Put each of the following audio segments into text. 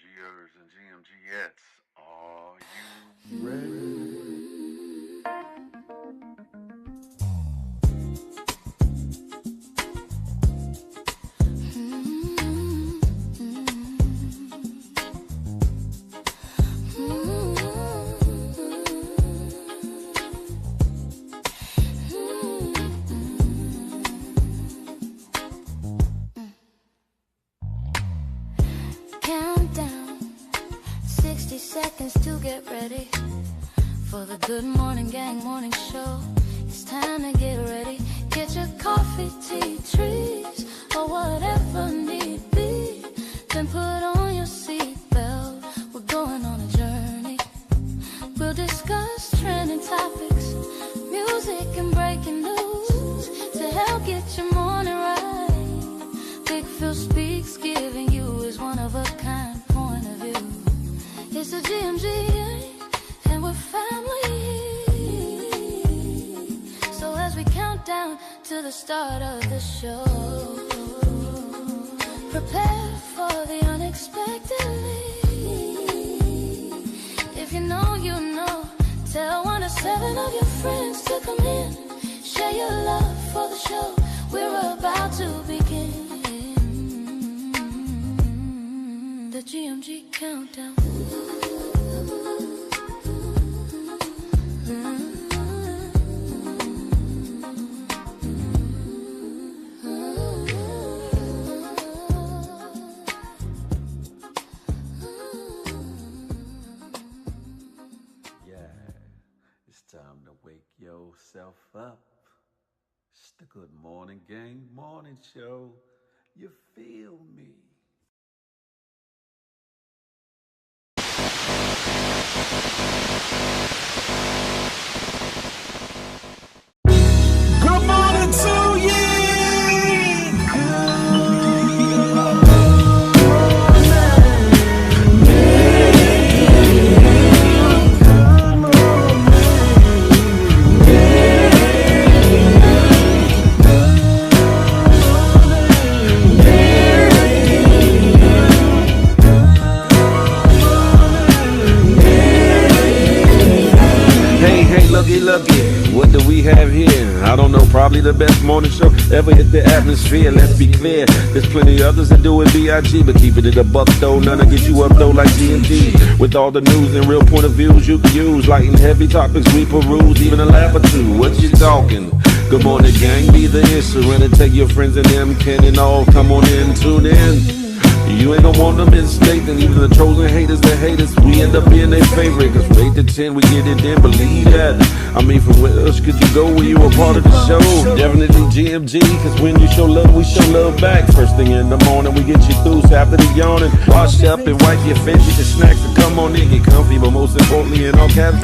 GMGers and GMGettes, are you ready? Countdown, 60 seconds to get ready for the Good Morning Gang morning show. It's time to get ready. Get your coffee, tea, trees, or whatever need be. Then put on your seatbelt. We're going on a journey. We'll discuss trending topics, music and breaking news to help get your morning right. Big Phil speaks, giving you his one-of-a-kind point of view. It's a GMG, and we're family. So as we count down to the start of the show, prepare for the unexpectedly. If you know, you know. Tell 1 to 7 of your friends to come in. Share your love for the show. We're about to begin. The GMG countdown. It's time to wake yourself up. It's the Good Morning Gang morning show. You feel me? Good morning to you. Hey, looky, what do we have here? I don't know, probably the best morning show ever hit the atmosphere. Let's be clear, there's plenty others that do it B.I.G., but keep it at a buck though, none to get you up though like G&G. With all the news and real point of views you can use, light and heavy topics we peruse, even a laugh or two. What you talking? Good morning, gang, be the instrument and take your friends and them, Ken and all, come on in, tune in. You ain't gonna want them in state, and even the trolls and haters, the haters, we end up being their favorite. Cause from 8 to 10, we get it in, believe that. I mean, from where else could you go when you a part of the show? Definitely GMG, cause when you show love, we show love back. First thing in the morning, we get you through, so after the yawning, wash up and wipe your face, get your snacks and come on in, get comfy, but most importantly, in all caps,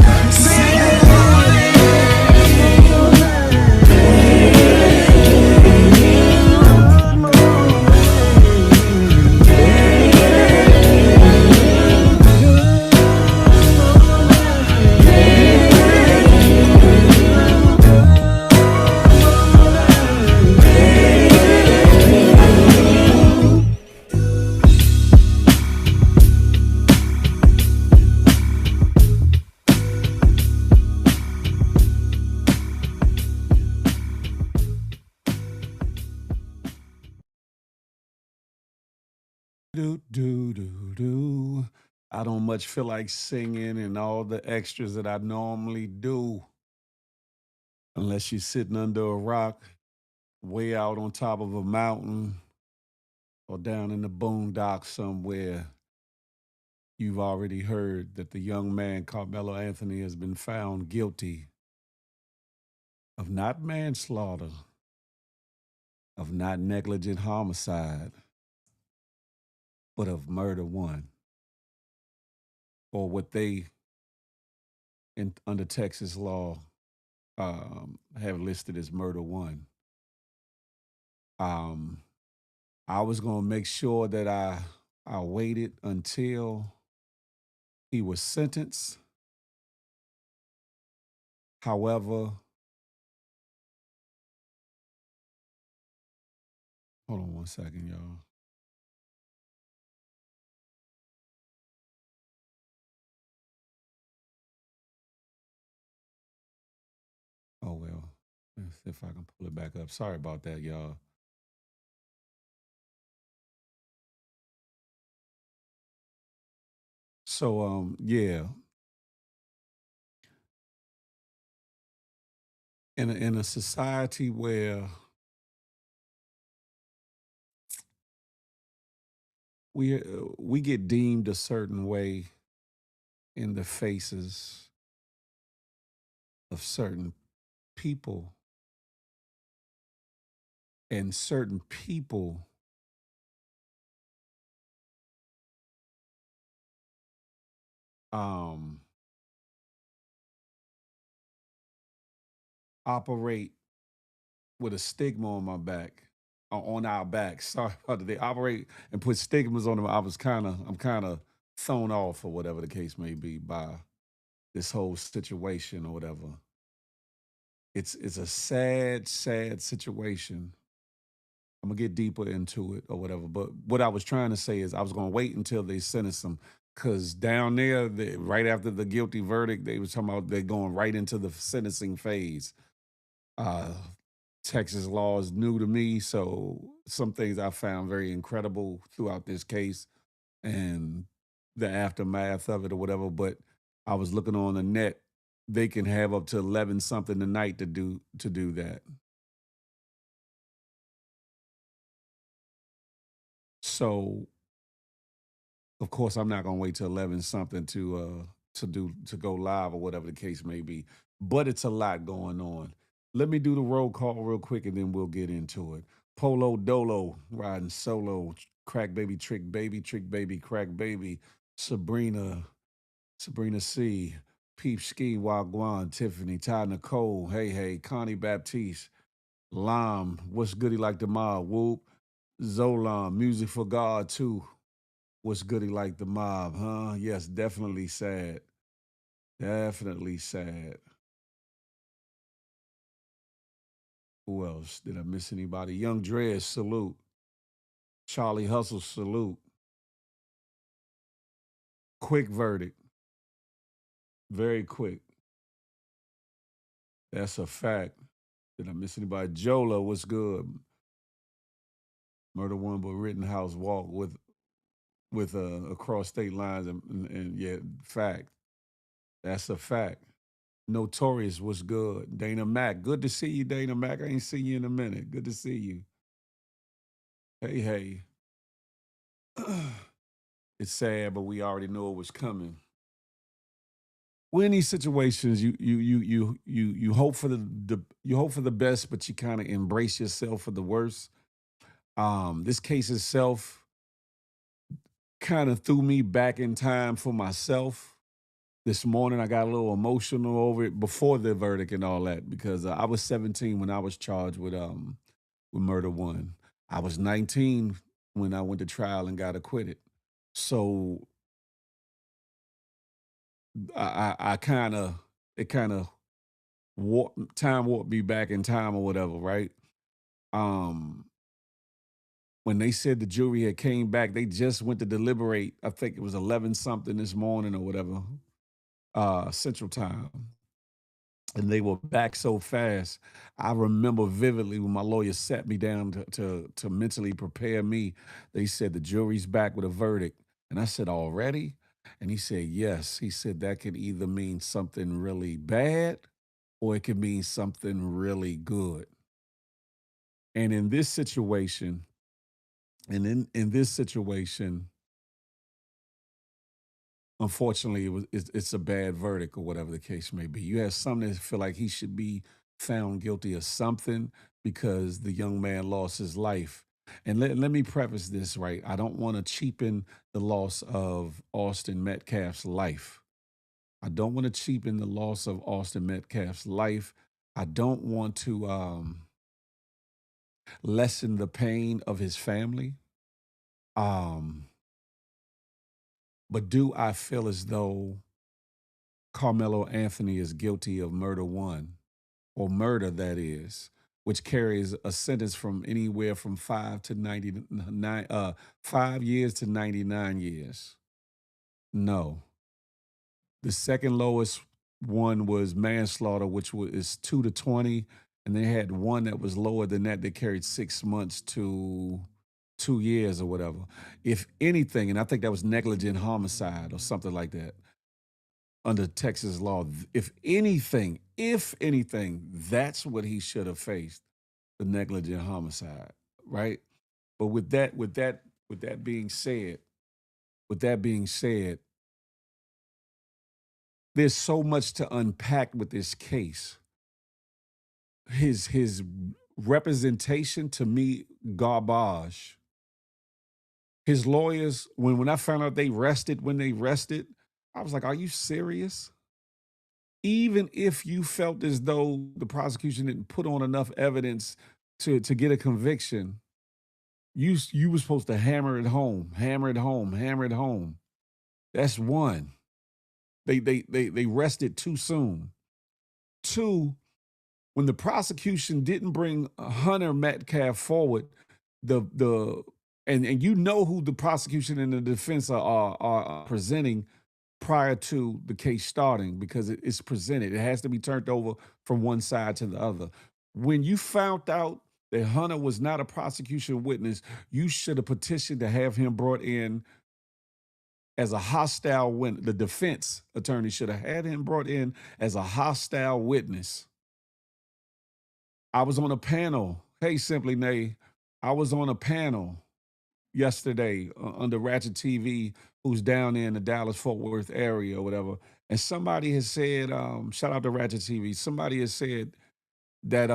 Do. I don't much feel like singing and all the extras that I normally do. Unless you're sitting under a rock, way out on top of a mountain, or down in the boondocks somewhere. You've already heard that the young man, Carmelo Anthony, has been found guilty of not manslaughter, of not negligent homicide, but of murder one, or what they, under Texas law, have listed as murder one. Um, I was gonna make sure that I waited until he was sentenced. However, hold on one second, y'all. Let's see if I can pull it back up. Sorry about that, y'all. So yeah, in a society where we get deemed a certain way in the faces of certain people, and certain people um operate with a stigma on my back, on our back. Sorry about that. They operate and put stigmas on them. I'm kind of thrown off or whatever the case may be by this whole situation or whatever. It's a sad, sad situation. I'm gonna get deeper into it or whatever. But what I was trying to say is I was gonna wait until they sentence them. Cause down there, right after the guilty verdict, they was talking about they're going right into the sentencing phase. Uh, Texas law is new to me, so some things I found very incredible throughout this case and the aftermath of it or whatever. But I was looking on the net; they can have up to 11 something tonight to do that. So of course, I'm not gonna wait till 11 something to go live or whatever the case may be. But it's a lot going on. Let me do the roll call real quick and then we'll get into it. Polo Dolo riding solo, Trick Baby, Crack Baby, Sabrina, Sabrina C, Peep Ski, Wagwan, Tiffany, Ty Nicole, Hey Hey, Connie Baptiste, Lam, What's Goody Like the Mob, Whoop, Zolam, Music for God too. What's Goody Like the Mob, huh? Yes, definitely sad. Definitely sad. Who else? Did I miss anybody? Young Dread, salute. Charlie Hustle, salute. Quick verdict. Very quick. That's a fact. Did I miss anybody? Jola, what's good? Murder One but Rittenhouse walk with across state lines and yeah, fact. That's a fact. Notorious, what's good? Dana Mac, good to see you, Dana Mac. I ain't seen you in a minute. Good to see you. Hey, hey. It's sad, but we already know it was coming. Well, in these situations, you hope for you hope for the best, but you kind of embrace yourself for the worst. This case itself kind of threw me back in time for myself. This morning, I got a little emotional over it before the verdict and all that because I was 17 when I was charged with murder one. I was 19 when I went to trial and got acquitted. So I kind of it kind of time warped me back in time or whatever, right? Um, when they said the jury had came back, they just went to deliberate. I think it was 11 something this morning or whatever, Central Time, and they were back so fast. I remember vividly when my lawyer sat me down to mentally prepare me. They said the jury's back with a verdict, and I said already, and he said yes. He said that could either mean something really bad or it could mean something really good. And in this situation, in this situation, unfortunately, it's a bad verdict or whatever the case may be. You have some that feel like he should be found guilty of something because the young man lost his life. And let me preface this right. I don't want to cheapen the loss of Austin Metcalf's life. I don't want to cheapen the loss of Austin Metcalf's life. I don't want to lessen the pain of his family. Um, but do I feel as though Carmelo Anthony is guilty of murder one, or murder that is, which carries a sentence from anywhere from 5 years to 99 years? No. The second lowest one was manslaughter, which is 2 to 20, and they had one that was lower than that that carried 6 months to 2 years or whatever. If anything, and I think that was negligent homicide or something like that under Texas law. If anything, that's what he should have faced, the negligent homicide, right? But with that being said, with that being said, there's so much to unpack with this case. His representation to me, garbage. His lawyers, when I found out when they rested, I was like, are you serious? Even if you felt as though the prosecution didn't put on enough evidence to get a conviction, you were supposed to hammer it home, hammer it home, hammer it home. That's one. They rested too soon. Two, when the prosecution didn't bring Hunter Metcalf forward, the and you know who the prosecution and the defense are presenting prior to the case starting because it's presented. It has to be turned over from one side to the other. When you found out that Hunter was not a prosecution witness, you should have petitioned to have him brought in as a hostile witness. The defense attorney should have had him brought in as a hostile witness. I was on a panel. Hey, Simply Nay, I was on a panel yesterday under Ratchet TV, who's down there in the Dallas Fort Worth area or whatever. And somebody has said, shout out to Ratchet TV. Somebody has said that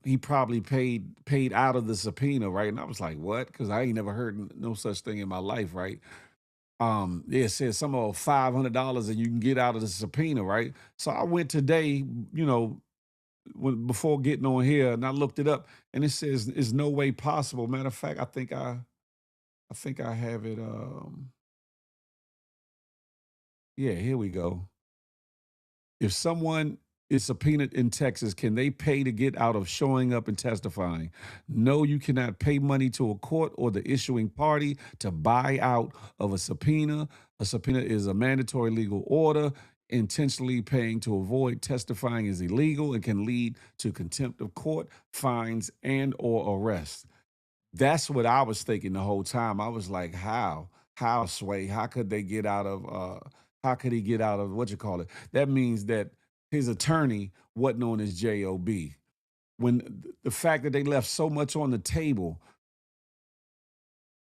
he probably paid out of the subpoena, right? And I was like, what? Because I ain't never heard no such thing in my life, right? Yeah, it says some of $500 and you can get out of the subpoena, right? So I went today, before getting on here, and I looked it up, and it says it's no way possible. Matter of fact, I think I have it. Yeah, here we go. If someone is subpoenaed in Texas, can they pay to get out of showing up and testifying? No, you cannot pay money to a court or the issuing party to buy out of a subpoena. A subpoena is a mandatory legal order. Intentionally paying to avoid testifying is illegal and can lead to contempt of court, fines, and or arrest. That's what I was thinking the whole time. I was like, how? How, Sway? How could they get out of how could he get out of what you call it? That means that his attorney wasn't on his job. When the fact that they left so much on the table,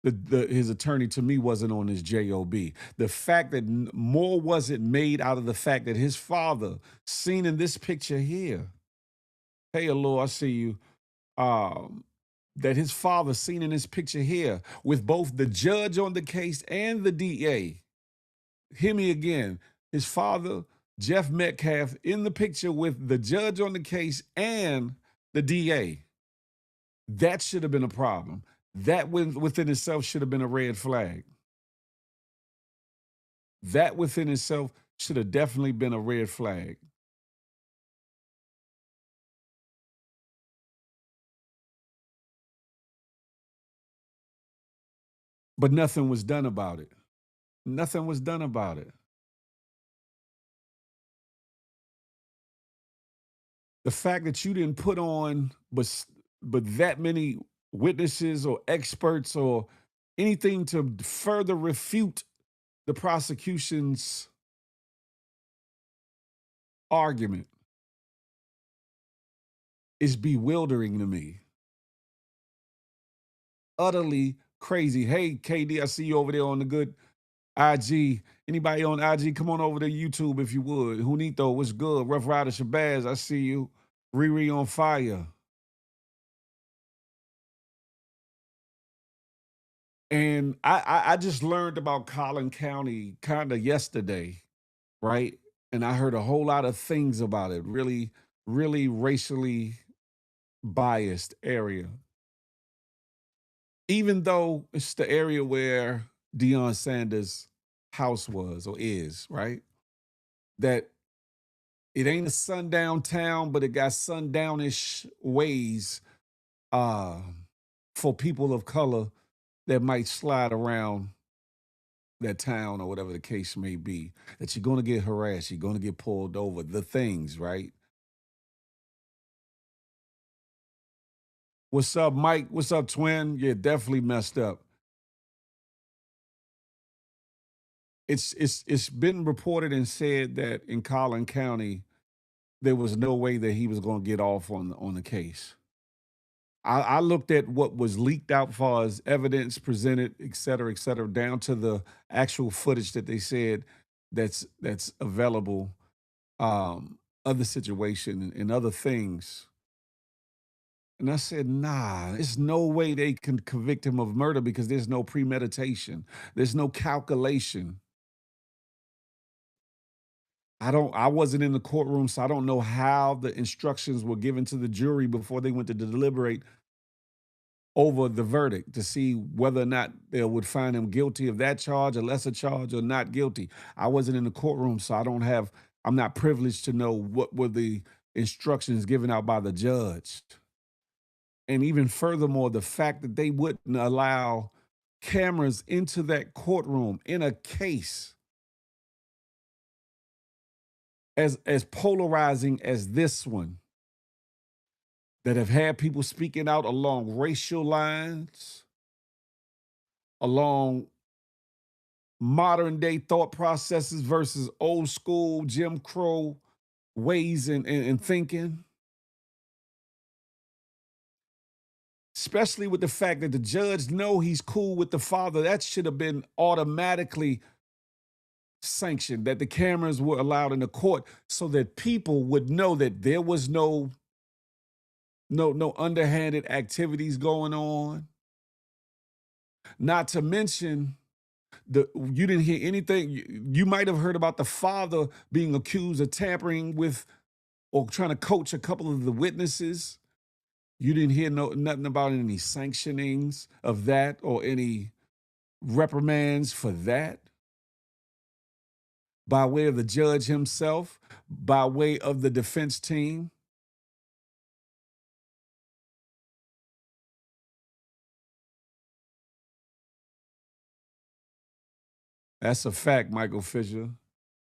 his attorney to me wasn't on his job. The fact that more wasn't made out of the fact that his father, seen in this picture here, hey, hello, I see you. Um, that his father, seen in this picture here, with both the judge on the case and the DA. Hear me again. His father, Jeff Metcalf, in the picture with the judge on the case and the DA. That should have been a problem. That within itself should have been a red flag. That within itself should have definitely been a red flag. But nothing was done about it. Nothing was done about it. The fact that you didn't put on but that many witnesses or experts or anything to further refute the prosecution's argument is bewildering to me. Utterly crazy. Hey, KD, I see you over there on the good IG. Anybody on IG, come on over to YouTube if you would. Junito, what's good? Rough Rider Shabazz, I see you. Riri on fire. And I just learned about Collin County kind of yesterday, right? And I heard a whole lot of things about it. Really, really racially biased area. Even though it's the area where Deion Sanders' house was or is, right? That it ain't a sundown town, but it got sundownish ways uh, for people of color that might slide around that town or whatever the case may be. That you're going to get harassed, you're going to get pulled over, the things, right? What's up, Mike? What's up, twin? Yeah, definitely messed up. It's been reported and said that in Collin County there was no way that he was going to get off on the case. I looked at what was leaked out far as evidence presented, et cetera, down to the actual footage that they said that's available of the situation and other things. And I said, nah, there's no way they can convict him of murder because there's no premeditation. There's no calculation. I wasn't in the courtroom, so I don't know how the instructions were given to the jury before they went to deliberate over the verdict to see whether or not they would find him guilty of that charge, a lesser charge, or not guilty. I wasn't in the courtroom, so I'm not privileged to know what were the instructions given out by the judge. And even furthermore, the fact that they wouldn't allow cameras into that courtroom in a case as polarizing as this one, that have had people speaking out along racial lines, along modern day thought processes versus old school Jim Crow ways and thinking. Especially with the fact that the judge know he's cool with the father. That should have been automatically sanctioned, that the cameras were allowed in the court so that people would know that there was no underhanded activities going on. Not to mention, you didn't hear anything. You might have heard about the father being accused of tampering with or trying to coach a couple of the witnesses. You didn't hear nothing about any sanctionings of that or any reprimands for that by way of the judge himself, by way of the defense team. That's a fact, Michael Fisher.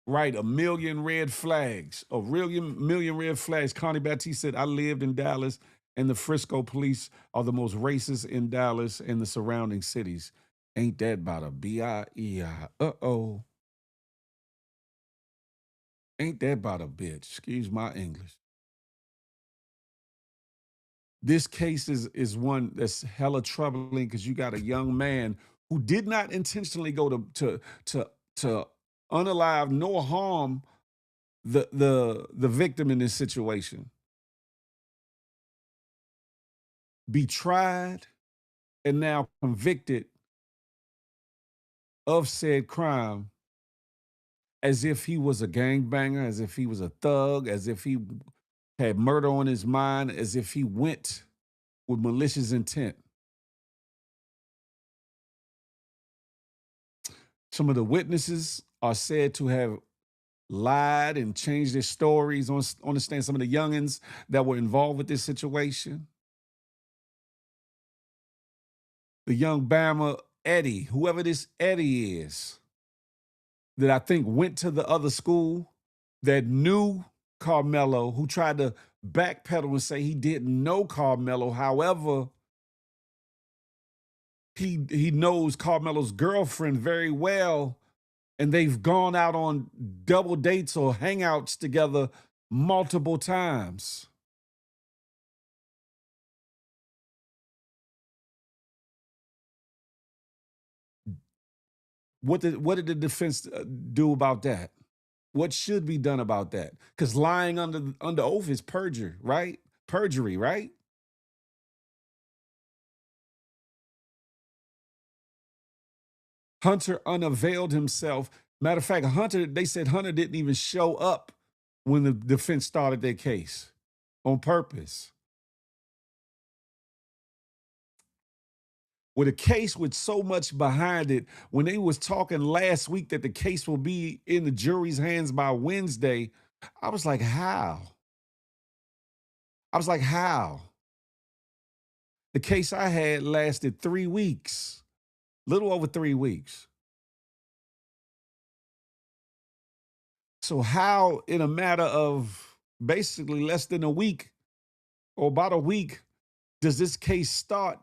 Right, a million red flags. A million red flags. Connie Batiste said, I lived in Dallas, and the Frisco police are the most racist in Dallas and the surrounding cities. Ain't that about a B-I-E-I? Uh-oh. Ain't that about a bitch? Excuse my English. This case is one that's hella troubling because you got a young man who did not intentionally go to unalive nor harm the victim in this situation. Be tried and now convicted of said crime as if he was a gangbanger, as if he was a thug, as if he had murder on his mind, as if he went with malicious intent. Some of the witnesses are said to have lied and changed their stories on the stand. Some of the youngins that were involved with this situation. The young Bama Eddie, whoever this Eddie is, that I think went to the other school, that knew Carmelo, who tried to backpedal and say he didn't know Carmelo. However, he knows Carmelo's girlfriend very well, and they've gone out on double dates or hangouts together multiple times. What did the defense do about that? What should be done about that? Because lying under oath is perjury, right? Perjury, right? Hunter unavailed himself. Matter of fact, they said Hunter didn't even show up when the defense started their case on purpose. With a case with so much behind it, when they was talking last week that the case will be in the jury's hands by Wednesday, I was like, how? I was like, how? The case I had lasted 3 weeks, little over 3 weeks. So how in a matter of basically less than a week or about a week, Does this case start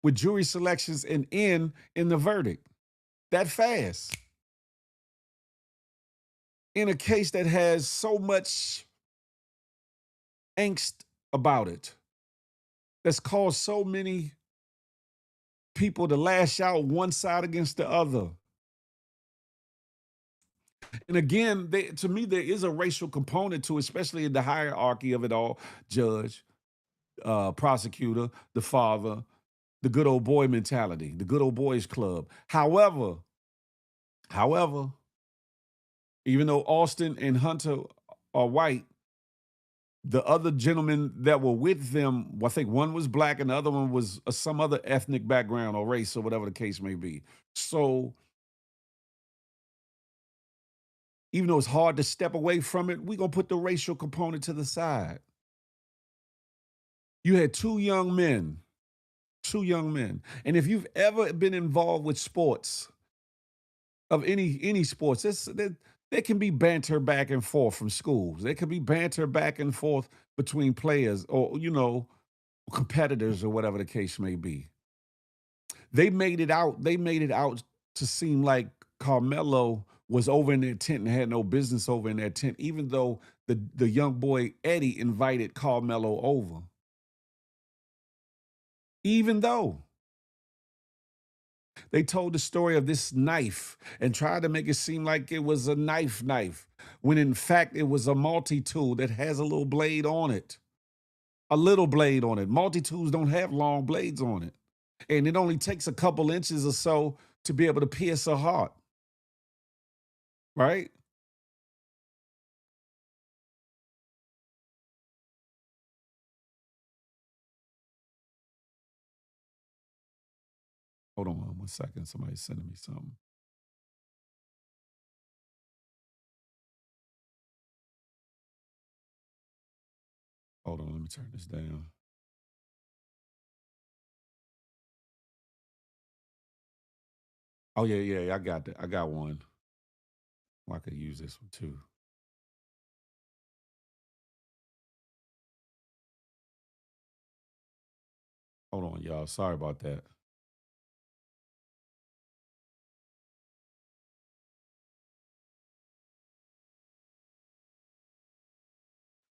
with jury selections and end in the verdict that fast? In a case that has so much angst about it, that's caused so many people to lash out one side against the other. And again, to me, there is a racial component to it, especially in the hierarchy of it all. Judge, prosecutor, the father, the good old boy mentality, the good old boys club. However, even though Austin and Hunter are white, the other gentlemen that were with them, I think one was black and the other one was some other ethnic background or race or whatever the case may be. So even though it's hard to step away from it, we're going to put the racial component to the side. You had two young men. And if you've ever been involved with sports, of any sports, there can be banter back and forth from schools. There can be banter back and forth between players or, competitors or whatever the case may be. They made it out to seem like Carmelo was over in their tent and had no business over in their tent, even though the young boy Eddie invited Carmelo over. Even though they told the story of this knife and tried to make it seem like it was a knife, when in fact it was a multi-tool that has a little blade on it. A little blade on it. Multi-tools don't have long blades on it. And it only takes a couple inches or so to be able to pierce a heart. Right? Hold on 1 second. Somebody's sending me something. Hold on, let me turn this down. Oh, yeah, I got that. I got one. I could use this one too. Hold on, y'all. Sorry about that.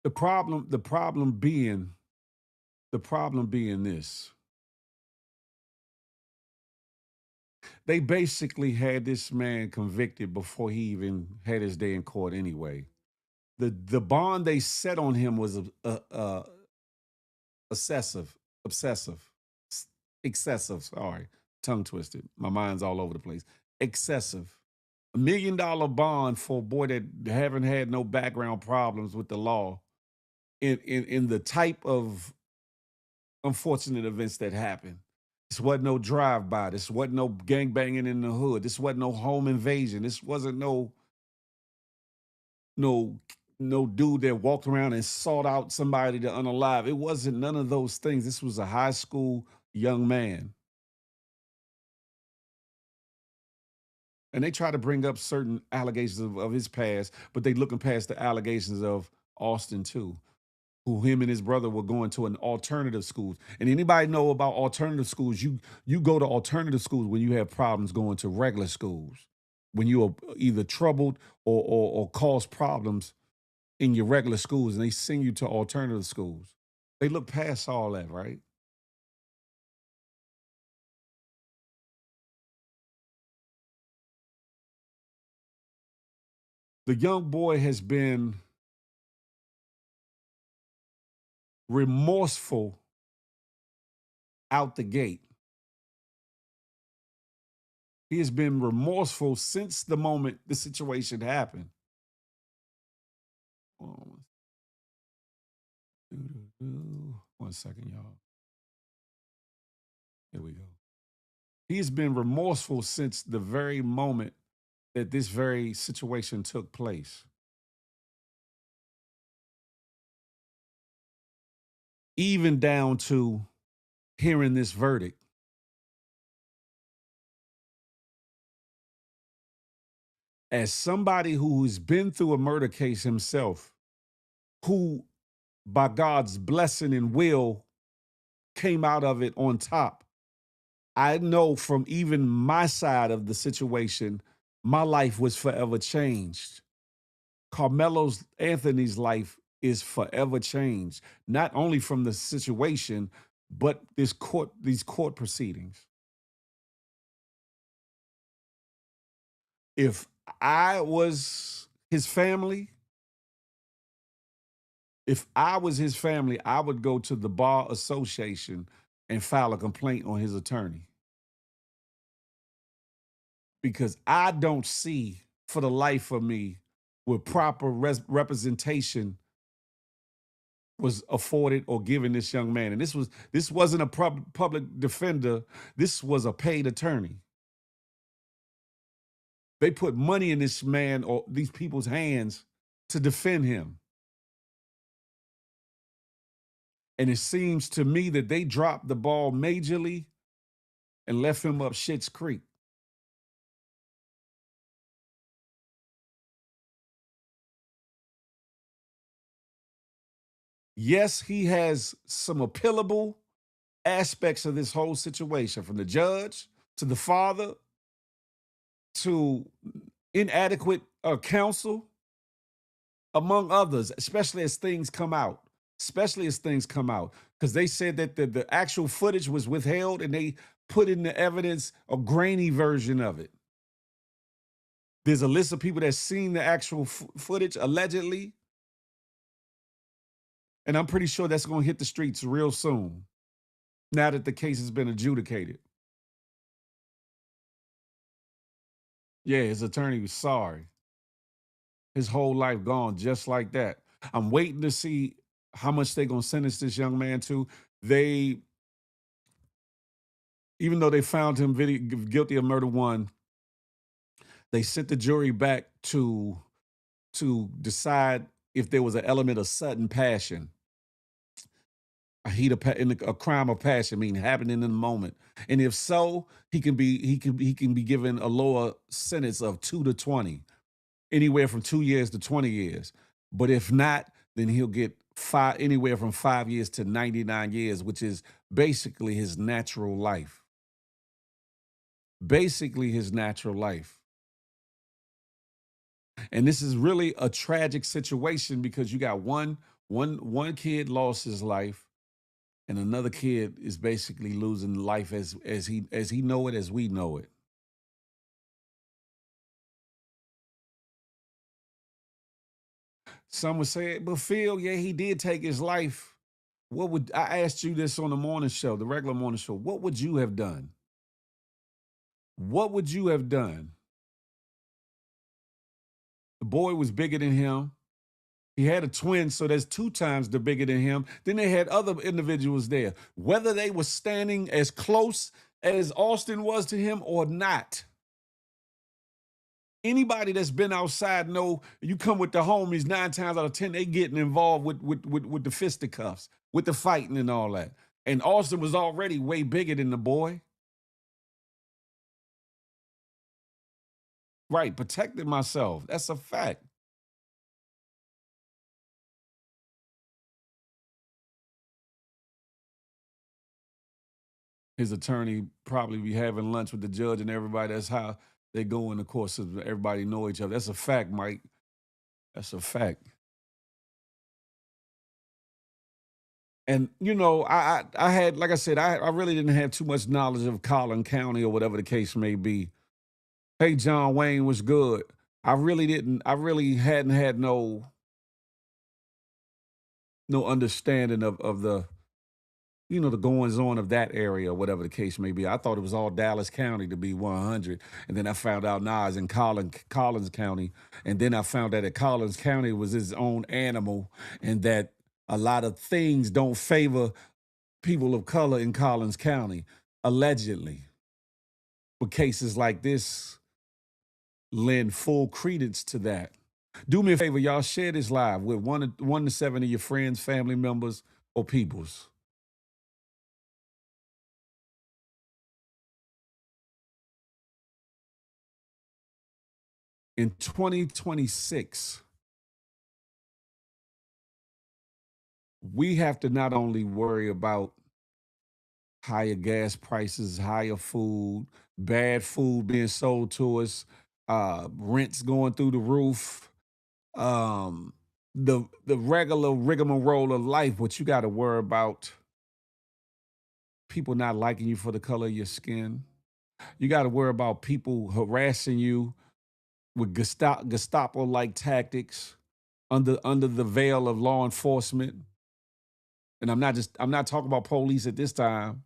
The problem being this. They basically had this man convicted before he even had his day in court anyway. The bond they set on him was obsessive, excessive. Sorry, tongue twisted. My mind's all over the place. Excessive. $1 million bond for a boy that haven't had no background problems with the law in the type of unfortunate events that happened. This wasn't no drive-by. This wasn't no gangbanging in the hood. This wasn't no home invasion. This wasn't no dude that walked around and sought out somebody to unalive. It wasn't none of those things. This was a high school young man. And they try to bring up certain allegations of his past, but they looking past the allegations of Austin too, who him and his brother were going to an alternative schools. And anybody know about alternative schools? You go to alternative schools when you have problems going to regular schools, when you are either troubled or cause problems in your regular schools, and they send you to alternative schools. They look past all that, right? The young boy has been remorseful out the gate. He has been remorseful since the moment the situation happened. Oh, 1 second, y'all. Here we go. He's been remorseful since the very moment that this very situation took place. Even down to hearing this verdict. As somebody who's been through a murder case himself, who by God's blessing and will came out of it on top. I know from even my side of the situation, my life was forever changed. Carmelo Anthony's life is forever changed, not only from the situation, but these court proceedings. If I was his family, I would go to the Bar Association and file a complaint on his attorney. Because I don't see for the life of me where proper representation was afforded or given this young man. And this wasn't a public defender. This was a paid attorney. They put money in this man or these people's hands to defend him. And it seems to me that they dropped the ball majorly and left him up Schitt's Creek. Yes, he has some appealable aspects of this whole situation, from the judge to the father to inadequate counsel, among others, especially as things come out. Because they said that the actual footage was withheld and they put in the evidence a grainy version of it. There's a list of people that's seen the actual footage, allegedly. And I'm pretty sure that's going to hit the streets real soon, now that the case has been adjudicated. Yeah, his attorney was sorry. His whole life gone just like that. I'm waiting to see how much they're going to sentence this young man to. Even though they found him guilty of murder one, they sent the jury back to decide if there was an element of sudden passion, a crime of passion, meaning happening in the moment. And if so, he can be given a lower sentence of 2 to 20, anywhere from 2 years to 20 years. But if not, then he'll get anywhere from 5 years to 99 years, which is basically his natural life. And this is really a tragic situation because you got one kid lost his life, and another kid is basically losing life as he know it, as we know it. Some would say, but Phil, yeah, he did take his life. I asked you this on the morning show, the regular morning show. What would you have done? What would you have done? The boy was bigger than him. He had a twin, so that's 2 times the bigger than him. Then they had other individuals there. Whether they were standing as close as Austin was to him or not, anybody that's been outside know you come with the homies, 9 times out of 10, they getting involved with the fisticuffs, with the fighting and all that. And Austin was already way bigger than the boy. Right, protected myself. That's a fact. His attorney probably be having lunch with the judge and everybody. That's how they go in the course of everybody know each other. That's a fact, Mike. That's a fact. And I had, like I said, I really didn't have too much knowledge of Collin County or whatever the case may be. Hey, John Wayne was good. I really hadn't had no understanding of the the goings on of that area or whatever the case may be. I thought it was all Dallas County, to be 100. And then I found out, it's in Collins County. And then I found out that Collins County was its own animal and that a lot of things don't favor people of color in Collins County, allegedly. But cases like this lend full credence to that. Do me a favor, y'all, share this live with 1 to 7 of your friends, family members, or peoples. In 2026, we have to not only worry about higher gas prices, higher food, bad food being sold to us, rents going through the roof, um, the regular rigmarole of life, but you got to worry about people not liking you for the color of your skin. You got to worry about people harassing you with Gestapo like tactics under the veil of law enforcement. And I'm not talking about police at this time. I'm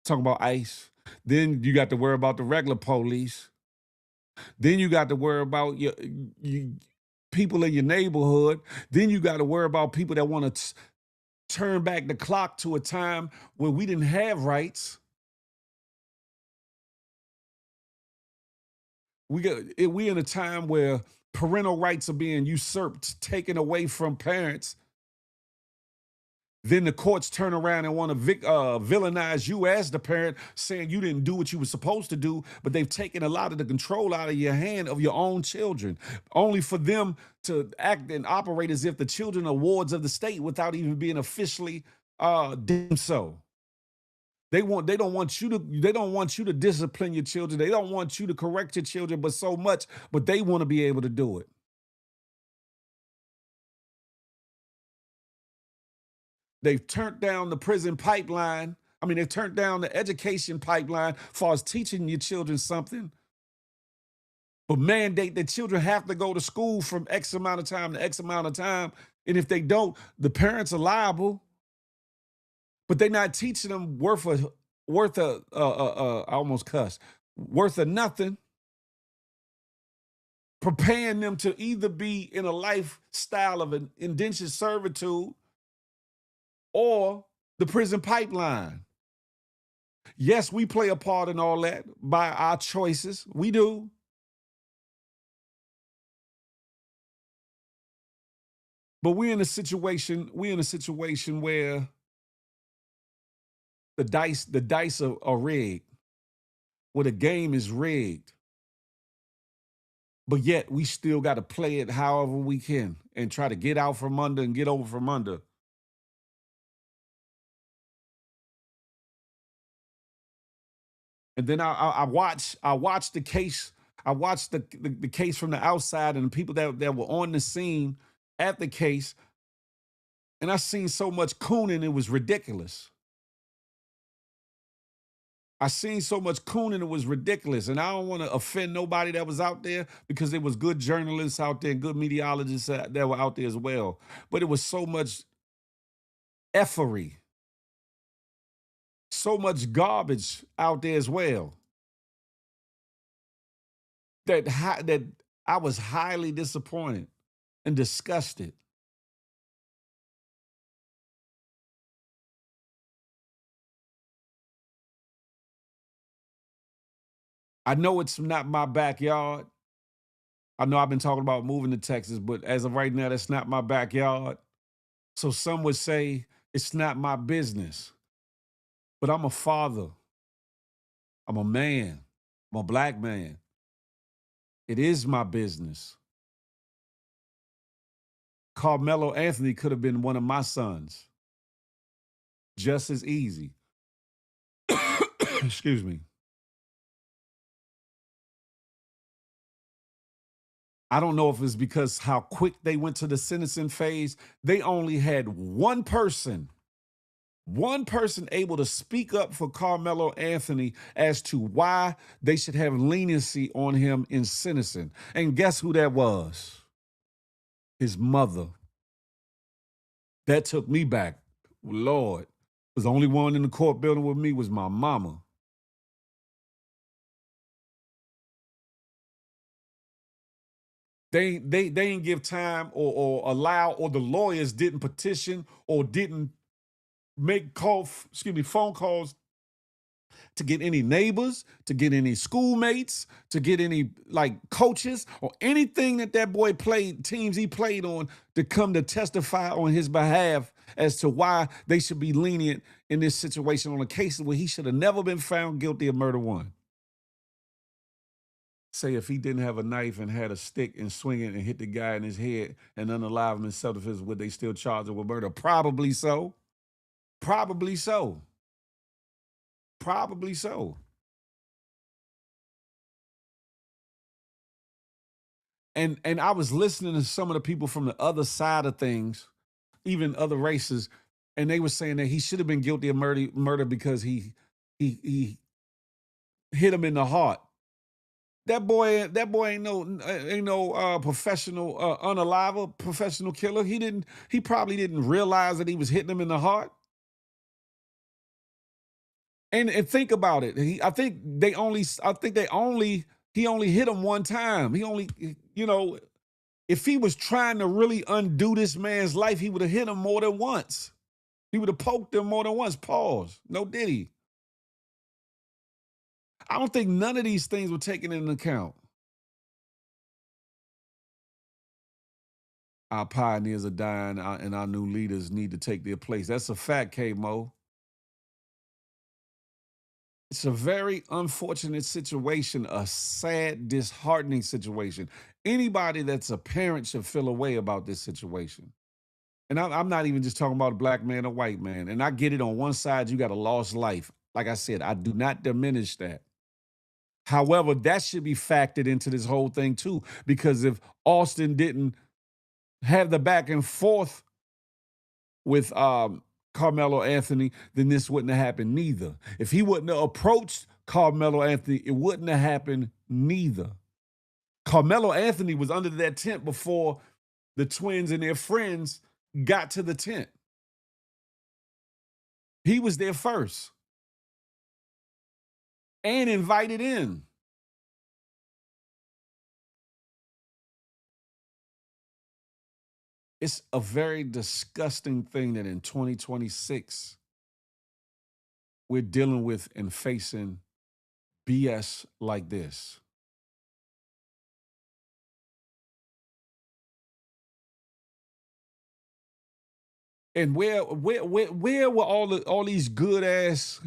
talking about ICE. Then you got to worry about the regular police. Then you got to worry about you people in your neighborhood. Then you got to worry about people that want to turn back the clock to a time where we didn't have rights. We in a time where parental rights are being usurped, taken away from parents. Then the courts turn around and want to villainize you as the parent, saying you didn't do what you were supposed to do, but they've taken a lot of the control out of your hand of your own children, only for them to act and operate as if the children are wards of the state without even being officially deemed so. They don't want you to discipline your children. They don't want you to correct your children, but so much, but they want to be able to do it. They've turned down the prison pipeline. I mean, they've turned down the education pipeline as far as teaching your children something, but mandate that children have to go to school from X amount of time to X amount of time. And if they don't, the parents are liable. But they're not teaching them worth a I almost cussed, worth of nothing, preparing them to either be in a lifestyle of an indentured servitude or the prison pipeline. Yes, we play a part in all that by our choices. We do. But we're in a situation where the dice are rigged, where the game is rigged. But yet we still got to play it however we can and try to get out from under and get over from under. And then I watched the case. I watched the case from the outside and the people that were on the scene at the case. And I seen so much cooning, it was ridiculous. I seen so much cooning, it was ridiculous. And I don't want to offend nobody that was out there because there was good journalists out there, good meteorologists that were out there as well. But it was so much effery, so much garbage out there as well. That I was highly disappointed and disgusted. I know it's not my backyard. I know I've been talking about moving to Texas, but as of right now, that's not my backyard. So some would say it's not my business. But I'm a father. I'm a man. I'm a black man. It is my business. Carmelo Anthony could have been one of my sons. Just as easy. Excuse me. I don't know if it's because how quick they went to the sentencing phase. They only had one person able to speak up for Carmelo Anthony as to why they should have leniency on him in sentencing. And guess who that was? His mother. That took me back. Lord. Was the only one in the court building with me was my mama. They didn't give time or allow, or the lawyers didn't petition or didn't make phone calls to get any neighbors, to get any schoolmates, to get any like coaches or anything that boy played, teams he played on, to come to testify on his behalf as to why they should be lenient in this situation on a case where he should have never been found guilty of murder one. Say if he didn't have a knife and had a stick and swing it and hit the guy in his head and unalive him in self-defense, would they still charge him with murder? Probably so. Probably so. Probably so. And I was listening to some of the people from the other side of things, even other races, and they were saying that he should have been guilty of murder because he hit him in the heart. That boy ain't no professional unaliver, professional killer. He probably didn't realize that he was hitting him in the heart. And think about it. He only hit him one time. If he was trying to really undo this man's life, he would have hit him more than once. He would have poked him more than once. Pause. No diddy. I don't think none of these things were taken into account. Our pioneers are dying, and our new leaders need to take their place. That's a fact, K-Mo. It's a very unfortunate situation, a sad, disheartening situation. Anybody that's a parent should feel a way about this situation. And I'm not even just talking about a black man or white man. And I get it, on one side, you got a lost life. Like I said, I do not diminish that. However, that should be factored into this whole thing too, because if Austin didn't have the back and forth with Carmelo Anthony, then this wouldn't have happened neither. If he wouldn't have approached Carmelo Anthony, it wouldn't have happened neither. Carmelo Anthony was under that tent before the twins and their friends got to the tent. He was there first and invited in. It's a very disgusting thing that in 2026, we're dealing with and facing BS like this. And where were all these good ass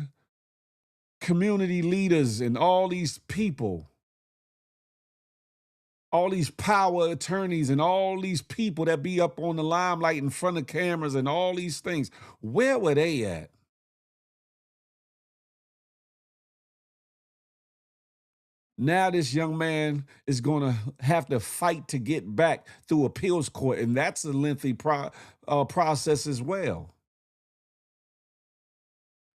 community leaders and all these people, all these power attorneys and all these people that be up on the limelight in front of cameras and all these things? Where were they at? Now this young man is going to have to fight to get back through appeals court, and that's a lengthy process as well.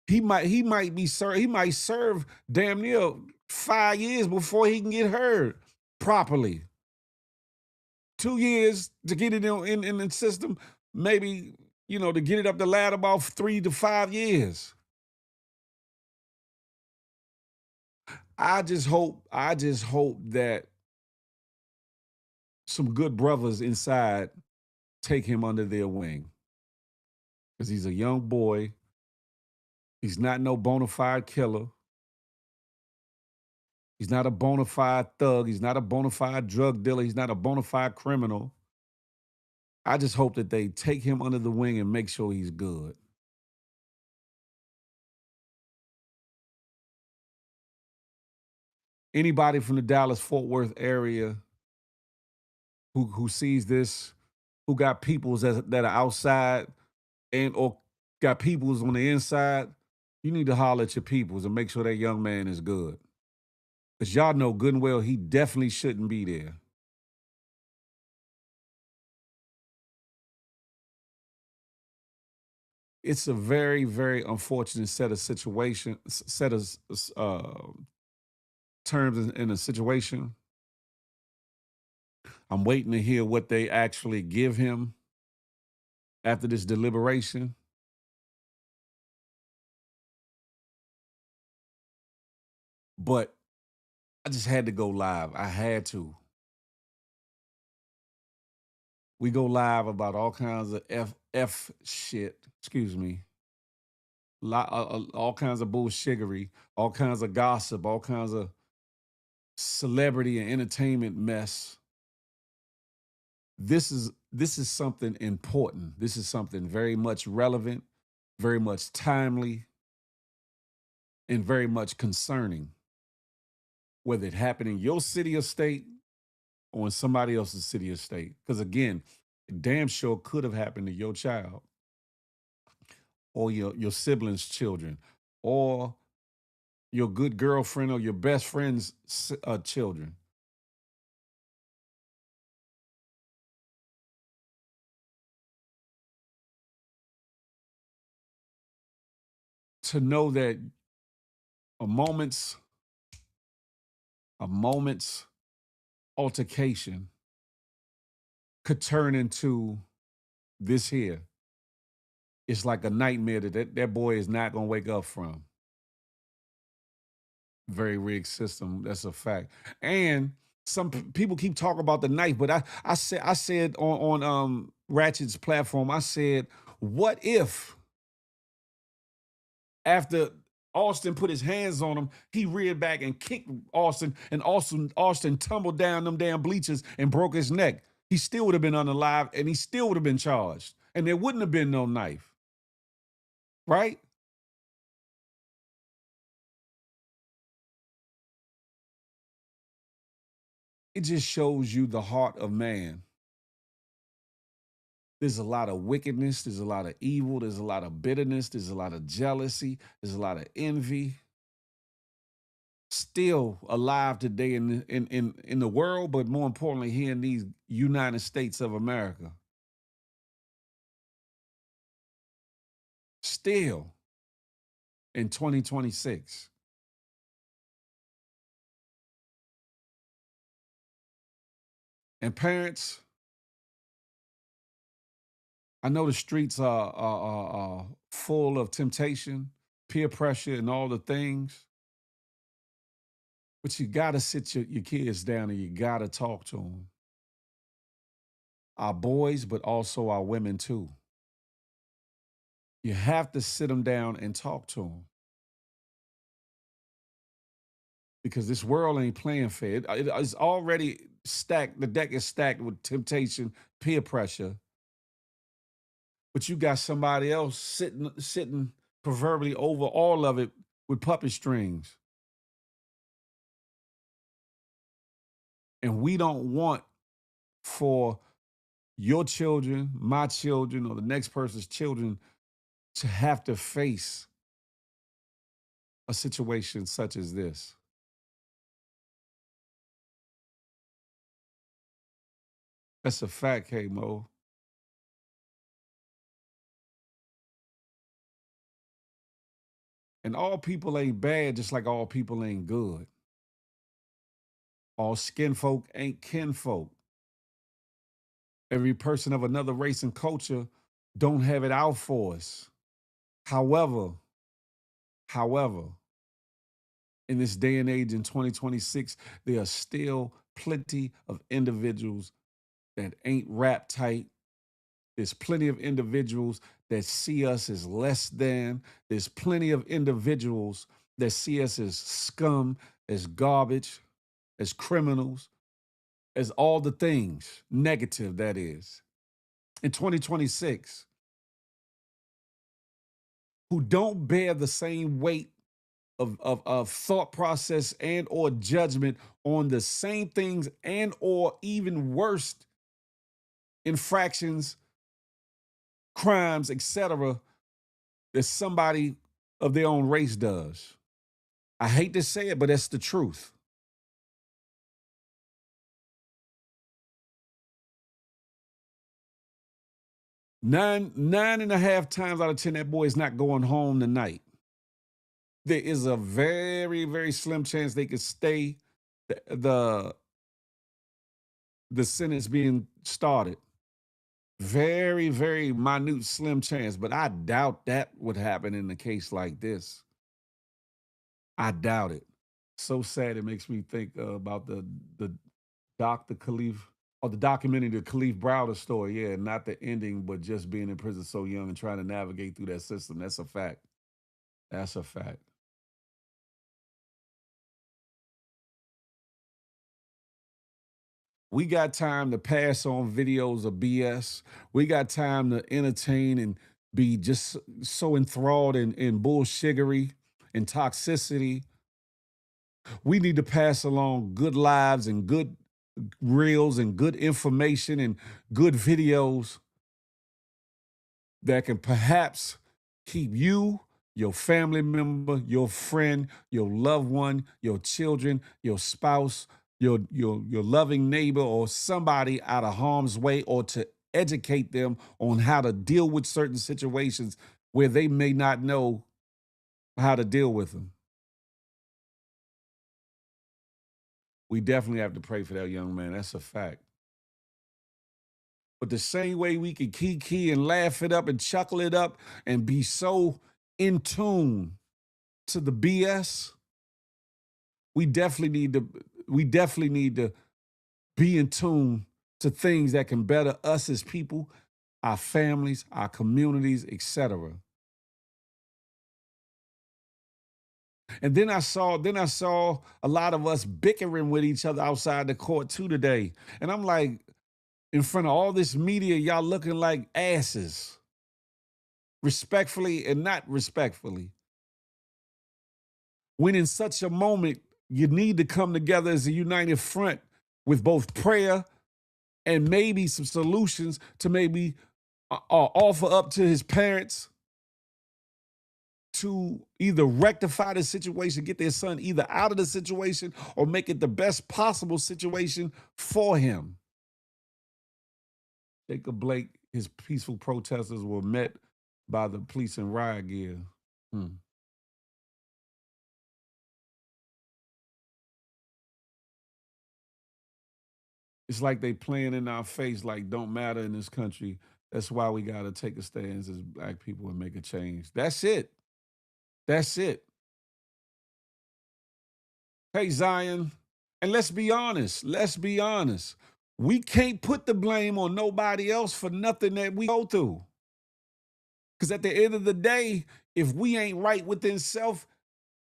He might serve damn near 5 years before he can get heard properly. 2 years to get it in the system, maybe, to get it up the ladder, about 3 to 5 years. I just hope that some good brothers inside take him under their wing, because he's a young boy. He's not no bona fide killer. He's not a bona fide thug. He's not a bona fide drug dealer. He's not a bona fide criminal. I just hope that they take him under the wing and make sure he's good. Anybody from the Dallas-Fort Worth area who sees this, who got peoples that are outside or got peoples on the inside, you need to holler at your peoples and make sure that young man is good. Because y'all know good and well he definitely shouldn't be there. It's a very, very unfortunate set of terms in a situation. I'm waiting to hear what they actually give him after this deliberation. But I just had to go live. I had to. We go live about all kinds of F shit. Excuse me. All kinds of bullshiggery, all kinds of gossip, all kinds of celebrity and entertainment mess. This is something important. This is something very much relevant, very much timely, and very much concerning. Whether it happened in your city or state or in somebody else's city or state. Because again, it damn sure could have happened to your child or your siblings' children or your good girlfriend or your best friend's children. To know that a moment's a moment's altercation could turn into this here. It's like a nightmare that boy is not gonna wake up from. Very rigged system. That's a fact. And some people keep talking about the knife, but I said on Ratchet's platform, I said, what if after Austin put his hands on him, he reared back and kicked Austin, and Austin tumbled down them damn bleachers and broke his neck. He still would have been unalive, and he still would have been charged. And there wouldn't have been no knife. Right? It just shows you the heart of man. There's a lot of wickedness, there's a lot of evil, there's a lot of bitterness, there's a lot of jealousy, there's a lot of envy. Still alive today in the world, but more importantly, here in these United States of America. Still in 2026. And parents, I know the streets are full of temptation, peer pressure, and all the things. But you got to sit your kids down and you got to talk to them. Our boys, but also our women too. You have to sit them down and talk to them. Because this world ain't playing fair. It's already stacked. The deck is stacked with temptation, peer pressure. But you got somebody else sitting proverbially over all of it with puppet strings. And we don't want for your children, my children, or the next person's children to have to face a situation such as this. That's a fact, hey Mo. And all people ain't bad, just like all people ain't good. All skin folk ain't kinfolk. Every person of another race and culture don't have it out for us. However, in this day and age in 2026, there are still plenty of individuals that ain't rap tight. There's plenty of individuals that see us as less than. There's plenty of individuals that see us as scum, as garbage, as criminals, as all the things, negative that is. In 2026, who don't bear the same weight of thought process and or judgment on the same things and or even worse infractions, crimes, etc., that somebody of their own race does. I hate to say it, but that's the truth. Nine and a half times out of 10, that boy is not going home tonight. There is a very, very slim chance they could stay the sentence being started. Very, very minute, slim chance, but I doubt that would happen in a case like this. I doubt it. So sad it makes me think about the Dr. Khalif, or the documentary, the Khalif Browder story. Yeah, not the ending, but just being in prison so young and trying to navigate through that system. That's a fact. That's a fact. We got time to pass on videos of BS. We got time to entertain and be just so enthralled in bullshiggery and toxicity. We need to pass along good lives and good reels and good information and good videos that can perhaps keep you your family member, your friend, your loved one, your children, your spouse, your loving neighbor, or somebody out of harm's way, or to educate them on how to deal with certain situations where they may not know how to deal with them. We definitely have to pray for that young man. That's a fact. But the same way we can kiki and laugh it up and chuckle it up and be so in tune to the BS, we definitely need to be in tune to things that can better us as people, our families, our communities, etc. And then I saw a lot of us bickering with each other outside the court too today. And I'm like, in front of all this media, y'all looking like asses, respectfully and not respectfully. When in such a moment, you need to come together as a united front with both prayer and maybe some solutions to maybe offer up to his parents to either rectify the situation, get their son either out of the situation, or make it the best possible situation for him. Jacob Blake, his peaceful protesters were met by the police in riot gear. It's like they playing in our face like don't matter in this country. That's why we got to take a stance as black people and make a change. That's it. That's it. Hey, Zion, and let's be honest. Let's be honest. We can't put the blame on nobody else for nothing that we go through. Because at the end of the day, if we ain't right within self,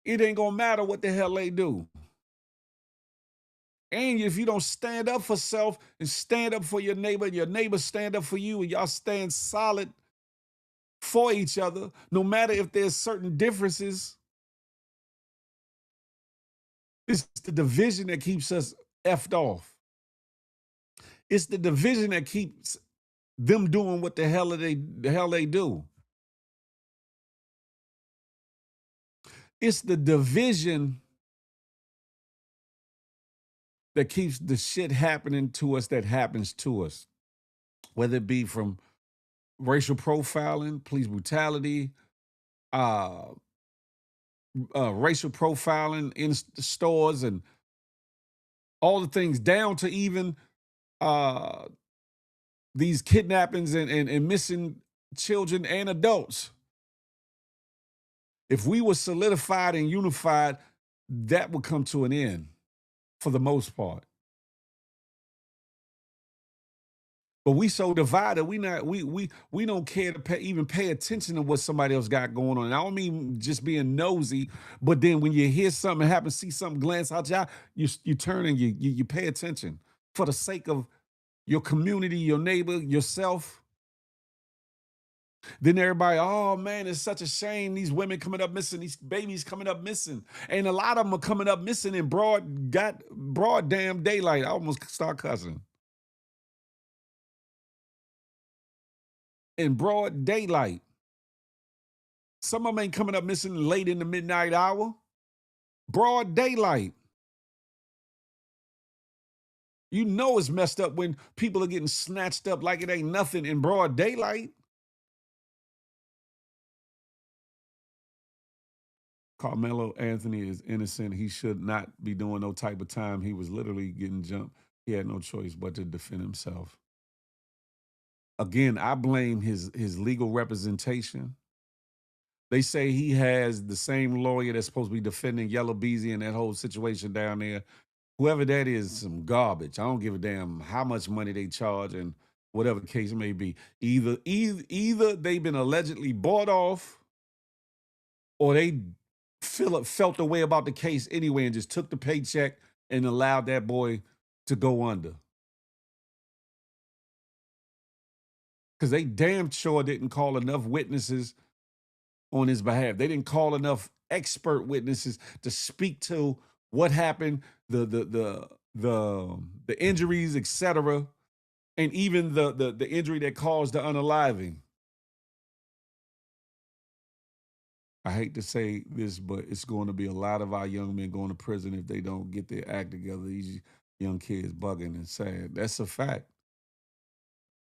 it ain't going to matter what the hell they do. And if you don't stand up for self and stand up for your neighbor stand up for you, and y'all stand solid for each other, no matter if there's certain differences, it's the division that keeps us effed off. It's the division that keeps them doing what the hell they do. It's the division that keeps the shit happening to us that happens to us, whether it be from racial profiling, police brutality, racial profiling in stores, and all the things, down to even these kidnappings and missing children and adults. If we were solidified and unified, that would come to an end for the most part. But we so divided, we don't care to even pay attention to what somebody else got going on. And I don't mean just being nosy, but then when you hear something happen, see something glance out your eye, you turn and you pay attention for the sake of your community, your neighbor, yourself. Then everybody, oh man, it's such a shame. These women coming up missing, these babies coming up missing. And a lot of them are coming up missing in broad damn daylight. I almost start cussing. In broad daylight. Some of them ain't coming up missing late in the midnight hour. Broad daylight. You know it's messed up when people are getting snatched up like it ain't nothing in broad daylight. Carmelo Anthony is innocent. He should not be doing no type of time. He was literally getting jumped. He had no choice but to defend himself. Again, I blame his legal representation. They say he has the same lawyer that's supposed to be defending Yellow Beezy and that whole situation down there. Whoever that is, some garbage. I don't give a damn how much money they charge and whatever the case may be. Either they've been allegedly bought off, or they felt the way about the case anyway and just took the paycheck and allowed that boy to go under. Because they damn sure didn't call enough witnesses on his behalf. They didn't call enough expert witnesses to speak to what happened, the injuries, etc., and even the injury that caused the unaliving. I hate to say this, but it's going to be a lot of our young men going to prison if they don't get their act together. These young kids bugging and sad. That's a fact.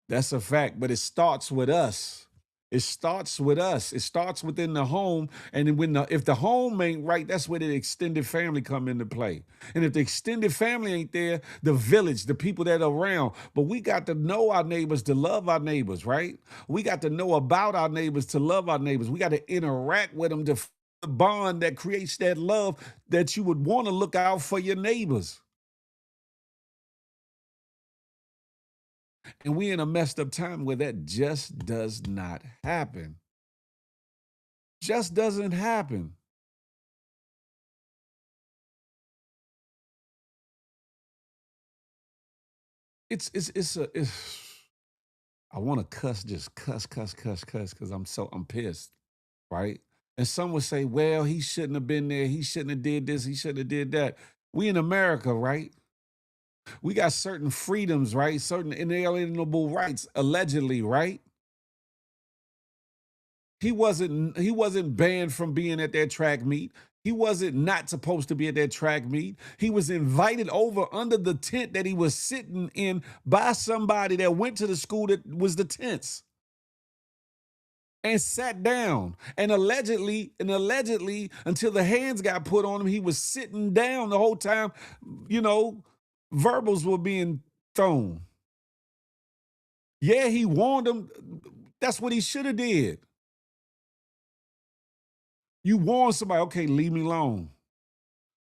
That's a fact, but it starts with us. It starts with us. It starts within the home, and then if the home ain't right, that's where the extended family come into play. And if the extended family ain't there, the village, the people that are around. But we got to know our neighbors to love our neighbors, right? We got to know about our neighbors to love our neighbors. We got to interact with them to the bond that creates that love that you would want to look out for your neighbors. And we in a messed up time where that just does not happen. Just doesn't happen. It's I want to cuss, just cuss, because I'm pissed, right? And some would say, well, he shouldn't have been there. He shouldn't have did this. He shouldn't have did that. We in America, right? We got certain freedoms, right? Certain inalienable rights, allegedly, right? He wasn't banned from being at that track meet. He wasn't not supposed to be at that track meet. He was invited over under the tent that he was sitting in by somebody that went to the school that was the tents and sat down. And allegedly, until the hands got put on him, he was sitting down the whole time, you know, verbals were being thrown. Yeah, he warned him. That's what he should have did. You warn somebody, okay, leave me alone.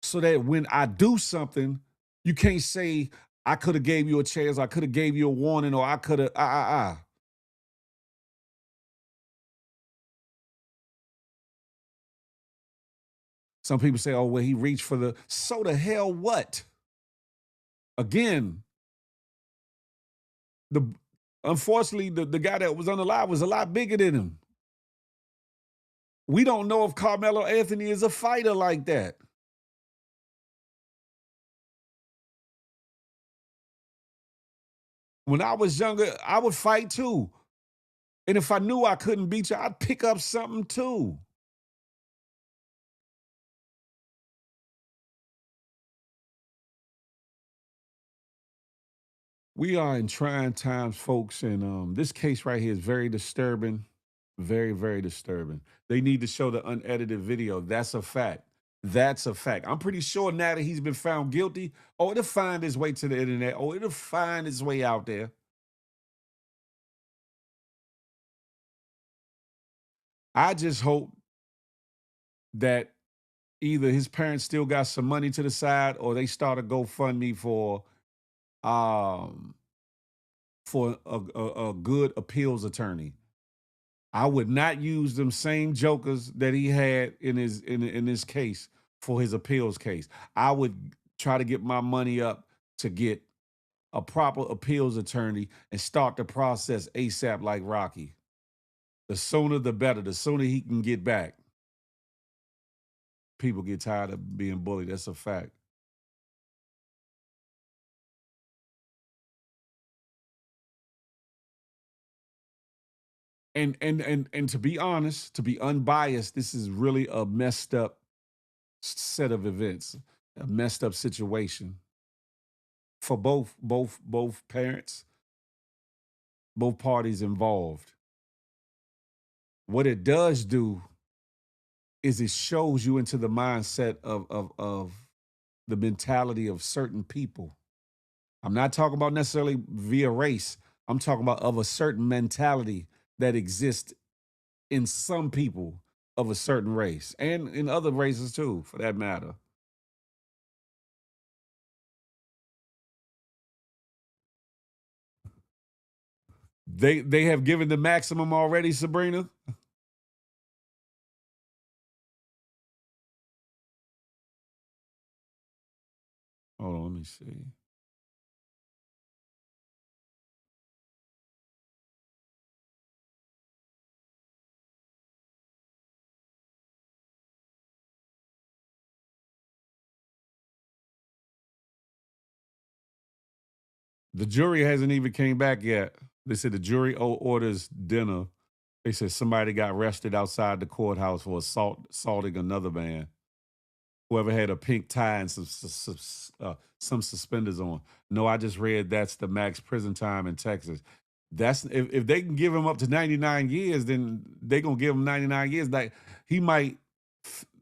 So that when I do something, you can't say, I could have gave you a chance, I could have gave you a warning, or I could have. Some people say, oh, well, he reached for the, so the hell what? Again, the unfortunately, the guy that was on the live was a lot bigger than him. We don't know if Carmelo Anthony is a fighter like that. When I was younger, I would fight too. And if I knew I couldn't beat you, I'd pick up something too. We are in trying times, folks, and this case right here is very disturbing, very, very disturbing. They need to show the unedited video. That's a fact. That's a fact. I'm pretty sure now that he's been found guilty, oh, it'll find its way to the internet. Oh, it'll find its way out there. I just hope that either his parents still got some money to the side or they start a GoFundMe um for a good appeals attorney. I would not use them same jokers that he had in this case for his appeals case. I would try to get my money up to get a proper appeals attorney and start the process ASAP like Rocky. The sooner the better. The sooner he can get back. People get tired of being bullied. That's a fact. And to be honest, to be unbiased, this is really a messed up set of events, a messed up situation for both parents, both parties involved. What it does do is it shows you into the mindset of the mentality of certain people. I'm not talking about necessarily via race. I'm talking about of a certain mentality that exists in some people of a certain race and in other races too, for that matter. They have given the maximum already, Sabrina. Hold on, let me see. The jury hasn't even came back yet. They said the jury orders dinner They said somebody got arrested outside the courthouse for assaulting another man. Whoever had a pink tie and some suspenders on. No, I just read that's the max prison time in Texas. That's if they can give him up to 99 years, then they gonna give him 99 years. Like he might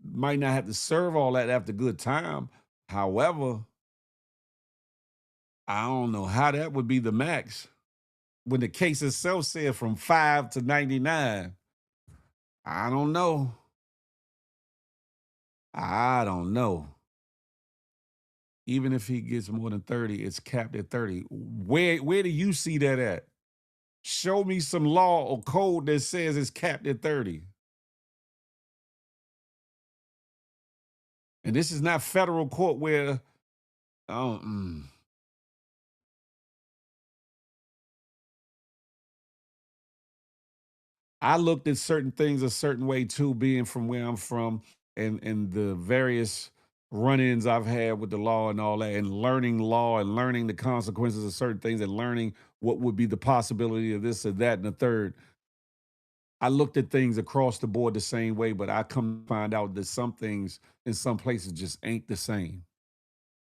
not have to serve all that after good time. However, I don't know how that would be the max when the case itself said from 5 to 99. I don't know. I don't know. Even if he gets more than 30, it's capped at 30. Where do you see that at? Show me some law or code that says it's capped at 30. And this is not federal court where oh, I looked at certain things a certain way too, being from where I'm from and the various run-ins I've had with the law and all that, and learning law and learning the consequences of certain things and learning what would be the possibility of this or that and the third. I looked at things across the board the same way, but I come to find out that some things in some places just ain't the same.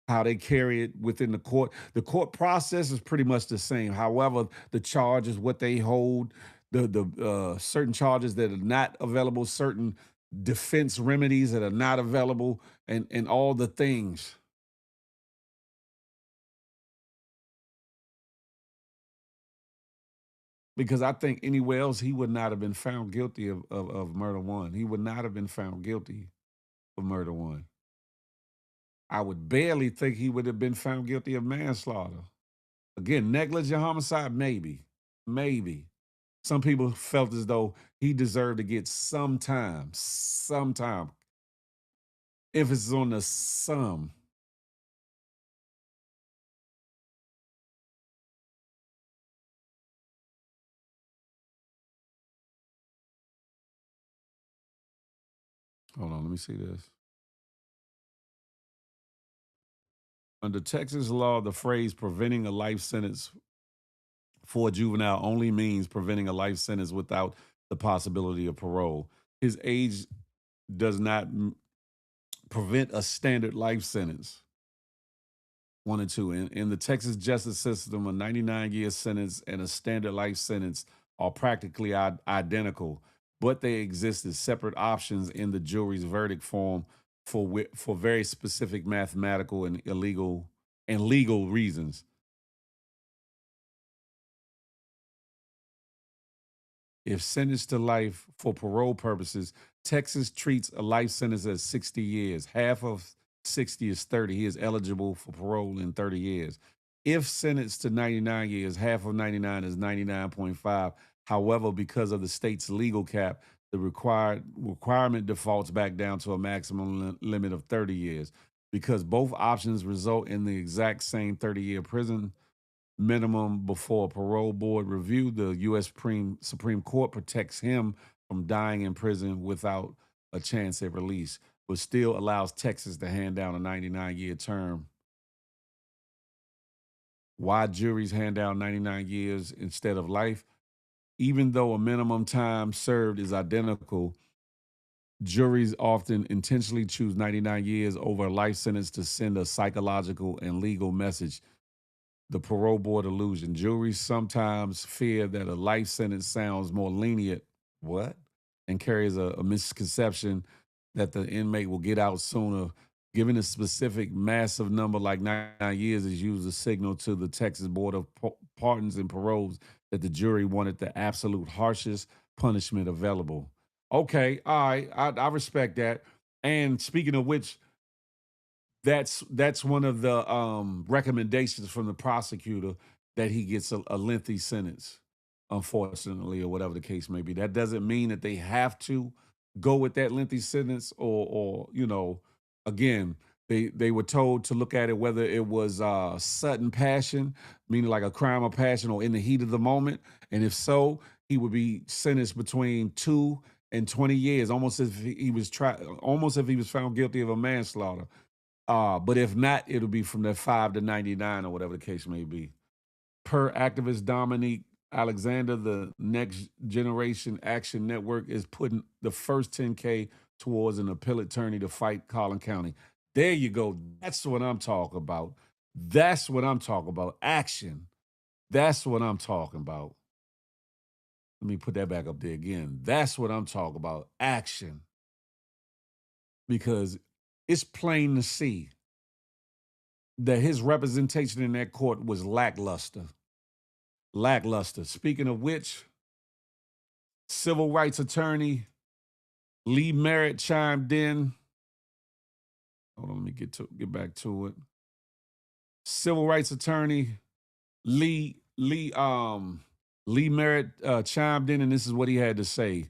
How they carry it within the court process is pretty much the same. However, the charges, what they hold, the certain charges that are not available, certain defense remedies that are not available, and all the things. Because I think anywhere else he would not have been found guilty of murder one. He would not have been found guilty of murder one. I would barely think he would have been found guilty of manslaughter. Again, negligent homicide, maybe. Maybe. Some people felt as though he deserved to get some time. Emphasis on the some. Hold on, let me see this. Under Texas law, the phrase preventing a life sentence for a juvenile only means preventing a life sentence without the possibility of parole. His age does not prevent a standard life sentence. One and two. In the Texas justice system, a 99-year sentence and a standard life sentence are practically identical, but they exist as separate options in the jury's verdict form for very specific mathematical and legal reasons. If sentenced to life for parole purposes, Texas treats a life sentence as 60 years. Half of 60 is 30. He is eligible for parole in 30 years. If sentenced to 99 years, half of 99 is 99.5. However, because of the state's legal cap, the requirement defaults back down to a maximum limit of 30 years. Because both options result in the exact same 30-year prison minimum before a parole board review, the U.S. Supreme Court protects him from dying in prison without a chance at release, but still allows Texas to hand down a 99-year term. Why juries hand down 99 years instead of life? Even though a minimum time served is identical, juries often intentionally choose 99 years over a life sentence to send a psychological and legal message. The parole board illusion. Juries sometimes fear that a life sentence sounds more lenient, what? And carries a misconception that the inmate will get out sooner. Given a specific massive number like 99 years is used as a signal to the Texas Board of Pardons and Paroles that the jury wanted the absolute harshest punishment available. Okay, all right, I respect that. And speaking of which, that's one of the recommendations from the prosecutor, that he gets a lengthy sentence, unfortunately, or whatever the case may be. That doesn't mean that they have to go with that lengthy sentence, or again, they were told to look at it whether it was sudden passion, meaning like a crime of passion, or in the heat of the moment, and if so, he would be sentenced between 2 and 20 years, almost if he was found guilty of a manslaughter. But if not, it'll be from that 5 to 99 or whatever the case may be. Per activist Dominique Alexander, the Next Generation Action Network, is putting the first 10K towards an appellate attorney to fight Collin County. There you go. That's what I'm talking about. That's what I'm talking about. Action. That's what I'm talking about. Let me put that back up there again. That's what I'm talking about. Action. Because it's plain to see that his representation in that court was lackluster. Lackluster. Speaking of which, civil rights attorney Lee Merritt chimed in. Hold on, let me get back to it. Civil rights attorney Lee Merritt chimed in, and this is what he had to say.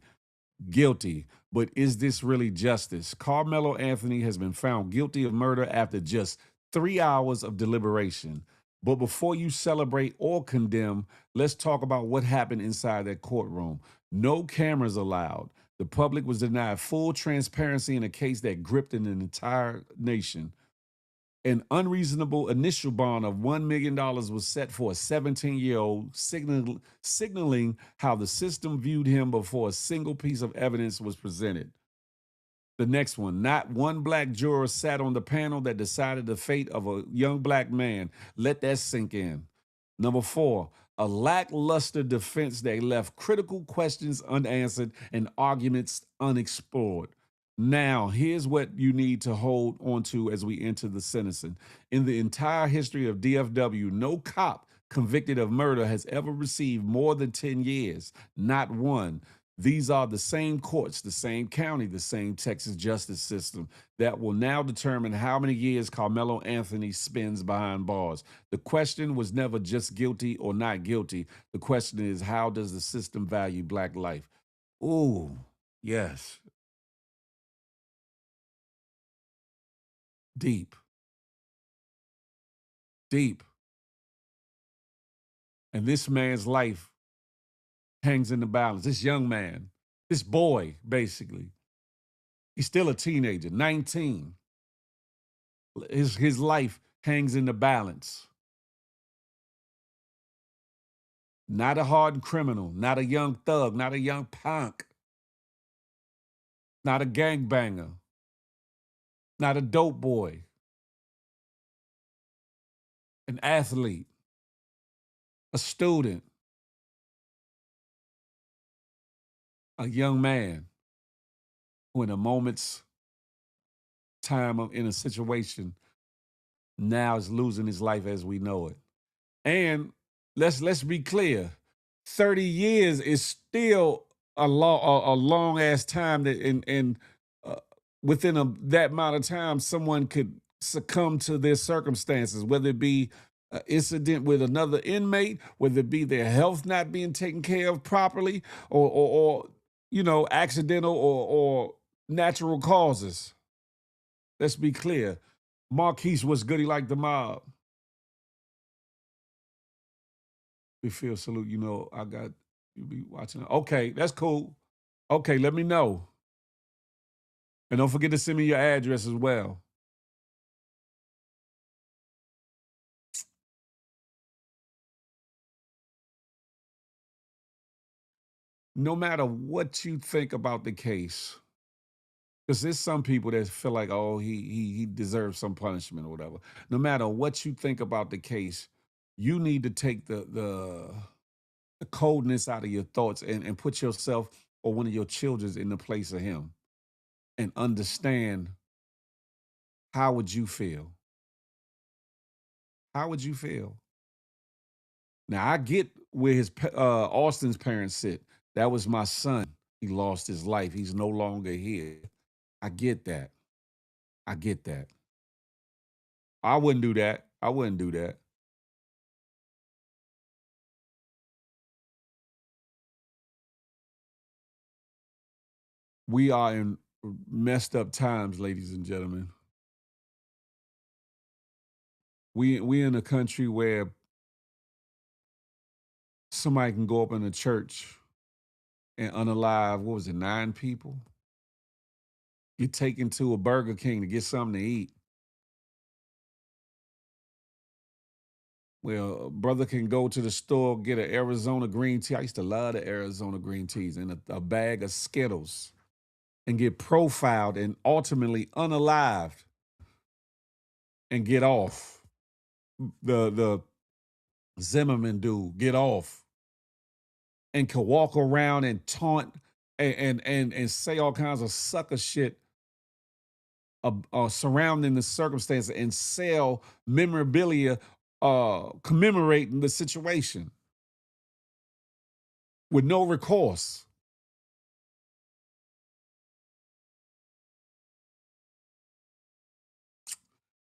Guilty, but is this really justice? Carmelo Anthony has been found guilty of murder after just 3 hours of deliberation. But before you celebrate or condemn, let's talk about what happened inside that courtroom. No cameras allowed. The public was denied full transparency in a case that gripped an entire nation. An unreasonable initial bond of $1 million was set for a 17-year-old, signaling how the system viewed him before a single piece of evidence was presented. The next one, not one black juror sat on the panel that decided the fate of a young black man. Let that sink in. Number 4, a lackluster defense that left critical questions unanswered and arguments unexplored. Now, here's what you need to hold on to as we enter the sentencing. In the entire history of DFW, no cop convicted of murder has ever received more than 10 years. Not one. These are the same courts, the same county, the same Texas justice system that will now determine how many years Carmelo Anthony spends behind bars. The question was never just guilty or not guilty. The question is, how does the system value black life? Ooh, yes. Deep. Deep. And this man's life hangs in the balance. This young man, this boy, basically, he's still a teenager, 19. His life hangs in the balance. Not a hardened criminal, not a young thug, not a young punk, not a gangbanger, not a dope boy, an athlete, a student, a young man who in a moment's time in a situation now is losing his life as we know it. And let's be clear, 30 years is still a long ass time that uh, within that amount of time someone could succumb to their circumstances, whether it be an incident with another inmate, whether it be their health not being taken care of properly, or accidental or natural causes. Let's be clear. Marquise was good. He liked the mob. We feel salute. I got you be watching. Okay, that's cool. Okay, let me know. And don't forget to send me your address as well. No matter what you think about the case, because there's some people that feel like, oh, he deserves some punishment or whatever. No matter what you think about the case, you need to take the coldness out of your thoughts and put yourself or one of your children in the place of him and understand, how would you feel? How would you feel? Now, I get where Austin's parents sit. That was my son. He lost his life. He's no longer here. I get that. I get that. I wouldn't do that. I wouldn't do that. We are in messed up times, ladies and gentlemen. We in a country where somebody can go up in a church and unalive, what was it, 9 people? Get taken to a Burger King to get something to eat. Well, brother can go to the store, get an Arizona green tea. I used to love the Arizona green teas and a bag of Skittles and get profiled and ultimately unalived and get off. The Zimmerman dude, get off and can walk around and taunt and say all kinds of sucker shit surrounding the circumstance and sell memorabilia commemorating the situation with no recourse.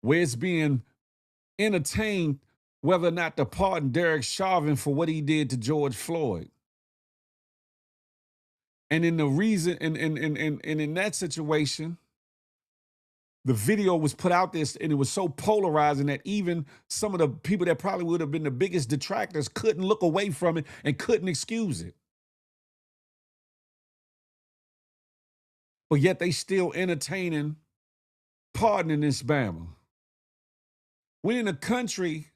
Where it's being entertained whether or not to pardon Derek Chauvin for what he did to George Floyd. And in the reason, and in that situation, the video was put out there and it was so polarizing that even some of the people that probably would have been the biggest detractors couldn't look away from it and couldn't excuse it. But yet they still entertaining pardoning this Bama. We're in a country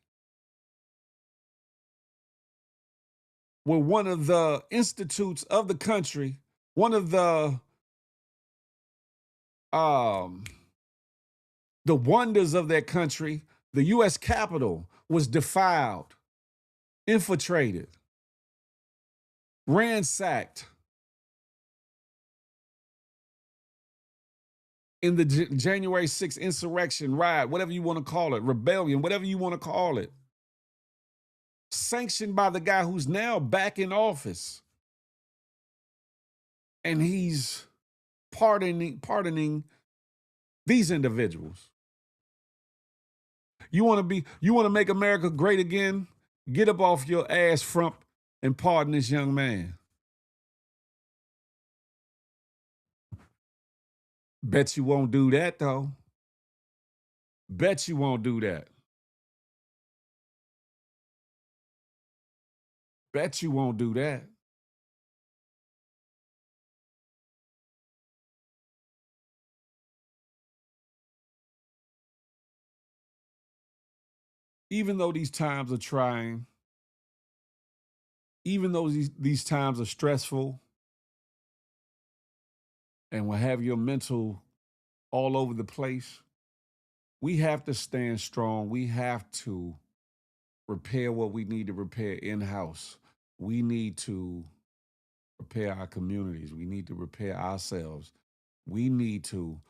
where one of the institutes of the country, one of the wonders of that country, the U.S. Capitol, was defiled, infiltrated, ransacked in the January 6th insurrection, riot, whatever you want to call it, rebellion, whatever you want to call it, sanctioned by the guy who's now back in office. And he's pardoning these individuals. You want to make America great again? Get up off your ass front and pardon this young man. Bet you won't do that, though. Bet you won't do that. Bet you won't do that. Even though these times are trying, even though these times are stressful and will have your mental all over the place, we have to stand strong. We have to repair what we need to repair in-house. We need to repair our communities. We need to repair ourselves. We need to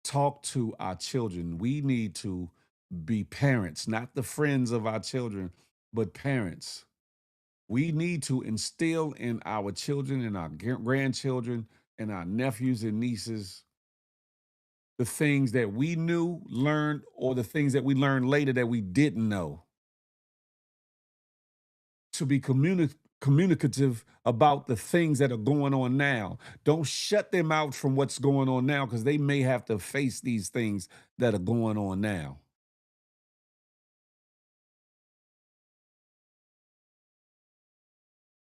talk to our children. We need to be parents, not the friends of our children, but parents. We need to instill in our children and our grandchildren and our nephews and nieces the things that we knew, learned, or the things that we learned later that we didn't know. To be communicative about the things that are going on now. Don't shut them out from what's going on now, because they may have to face these things that are going on now.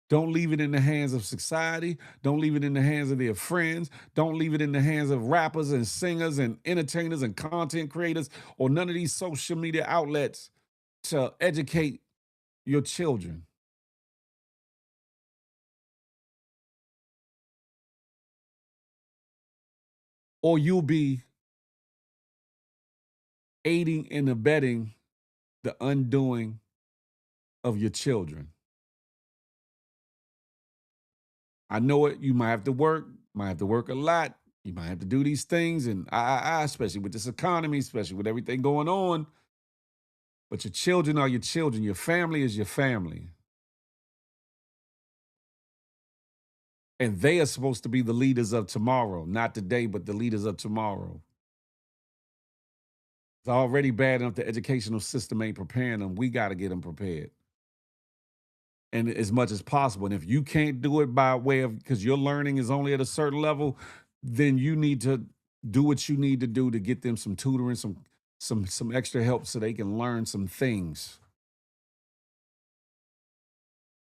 Don't leave it in the hands of society. Don't leave it in the hands of their friends. Don't leave it in the hands of rappers and singers and entertainers and content creators or none of these social media outlets to educate your children. Or you'll be aiding and abetting the undoing of your children. I know it. You might have to work a lot. You might have to do these things, and especially with this economy, especially with everything going on. But your children are your children. Your family is your family. And they are supposed to be the leaders of tomorrow, not today, but the leaders of tomorrow. It's already bad enough the educational system ain't preparing them. We got to get them prepared. And as much as possible. And if you can't do it by way of, because your learning is only at a certain level, then you need to do what you need to do to get them some tutoring, some extra help so they can learn some things.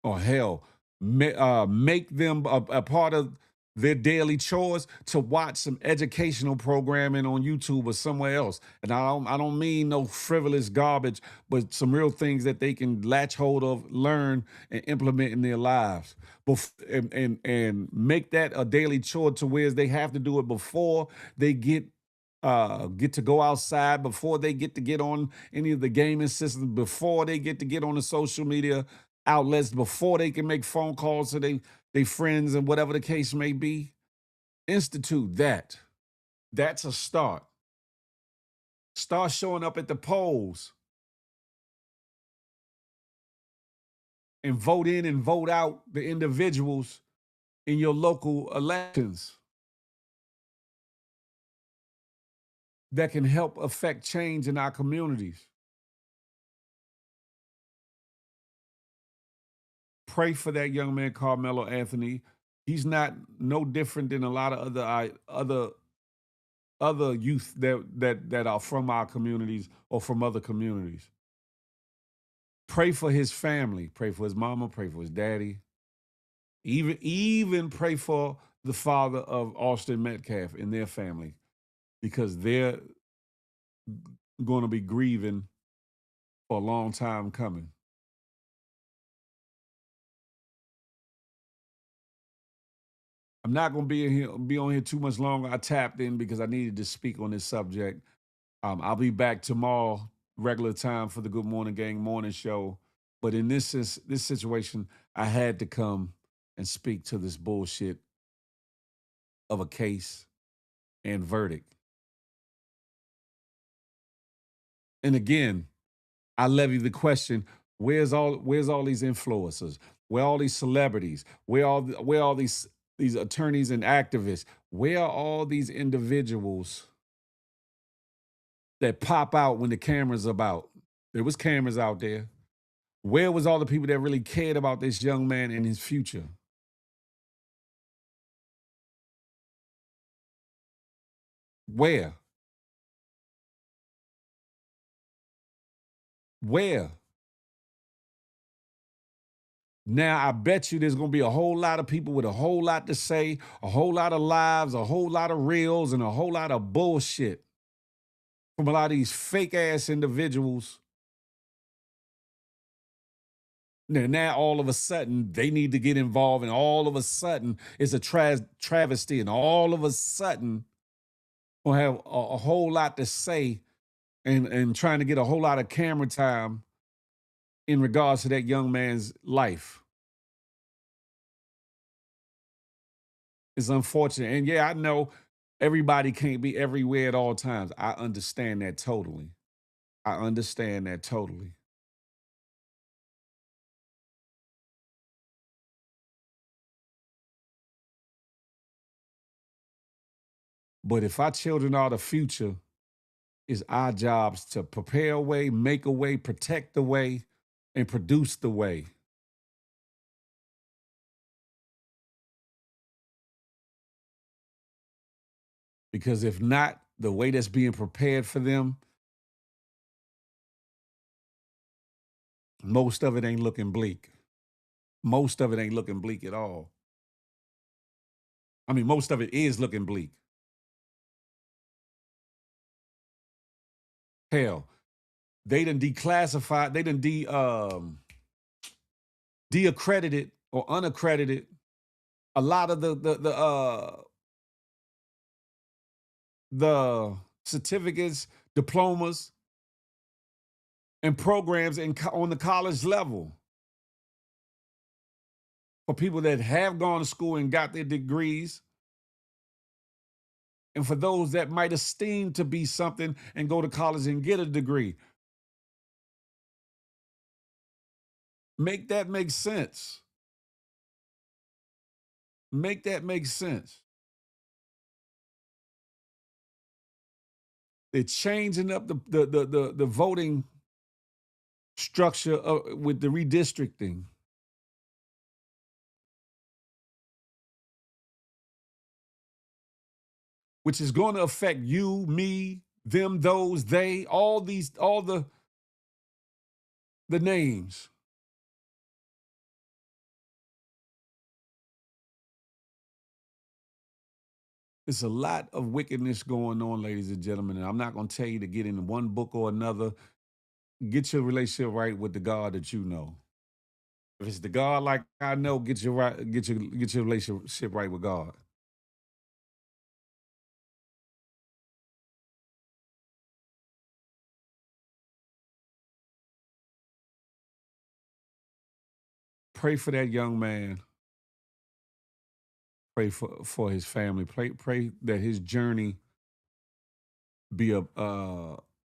Or hell, make them a part of their daily chores to watch some educational programming on YouTube or somewhere else. And I don't mean no frivolous garbage, but some real things that they can latch hold of, learn, and implement in their lives. And make that a daily chore to where they have to do it before they get to go outside, before they get on any of the gaming systems, before they get on the social media outlets, before they can make phone calls to they friends and whatever the case may be. Institute that. That's a start. Start showing up at the polls and vote in and vote out the individuals in your local elections that can help affect change in our communities. Pray for that young man, Carmelo Anthony. He's not no different than a lot of other youth that are from our communities or from other communities. Pray for his family. Pray for his mama. Pray for his daddy. Even pray for the father of Austin Metcalf and their family, because they're going to be grieving for a long time coming. I'm not going to be on here too much longer. I tapped in because I needed to speak on this subject. I'll be back tomorrow, regular time, for the Good Morning Gang morning show. But in this situation, I had to come and speak to this bullshit of a case and verdict. And again, I levy the question: where's all these influencers? Where are all these celebrities? Where all these attorneys and activists? Where are all these individuals that pop out when the camera's about? There was cameras out there. Where was all the people that really cared about this young man and his future? Where? Where? Now, I bet you there's going to be a whole lot of people with a whole lot to say, a whole lot of lives, a whole lot of reels, and a whole lot of bullshit from a lot of these fake ass individuals. Now, all of a sudden, they need to get involved, and all of a sudden, it's a travesty, and all of a sudden, we'll have a whole lot to say and trying to get a whole lot of camera time in regards to that young man's life. It's unfortunate. And yeah, I know everybody can't be everywhere at all times. I understand that totally. I understand that totally. But if our children are the future, it's our jobs to prepare a way, make a way, protect the way, and produce the way. Because if not, the way that's being prepared for them, most of it ain't looking bleak. Most of it ain't looking bleak at all. I mean, most of it is looking bleak. Hell, they done declassified, they done de-accredited or unaccredited a lot of the certificates, diplomas, and programs on the college level for people that have gone to school and got their degrees, and for those that might esteem to be something and go to college and get a degree. Make that make sense. Make that make sense. They're changing up the voting structure with the redistricting. Which is going to affect you, me, them, those, they, all the names. It's a lot of wickedness going on, ladies and gentlemen, and I'm not going to tell you to get in one book or another. Get your relationship right with the God that you know. If it's the God like I know, get your relationship right with God. Pray for that young man. Pray for his family. Pray that his journey be a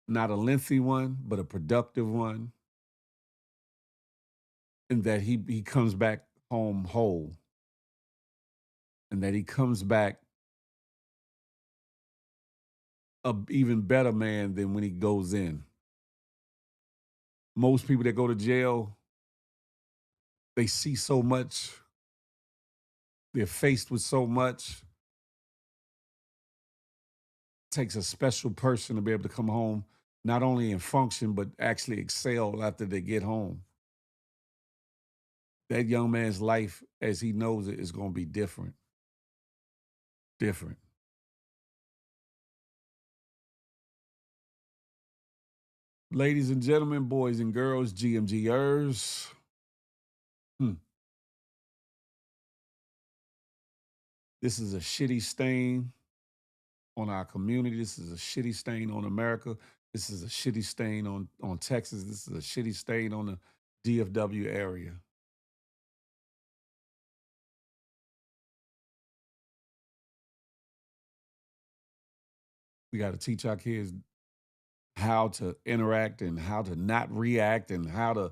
not a lengthy one, but a productive one, and that he comes back home whole, and that he comes back a even better man than when he goes in. Most people that go to jail, they see so much, they're faced with so much. It takes a special person to be able to come home, not only in function, but actually excel after they get home. That young man's life, as he knows it, is going to be different. Different. Ladies and gentlemen, boys and girls, GMGers, this is a shitty stain on our community. This is a shitty stain on America. This is a shitty stain on Texas. This is a shitty stain on the DFW area. We got to teach our kids how to interact and how to not react and how to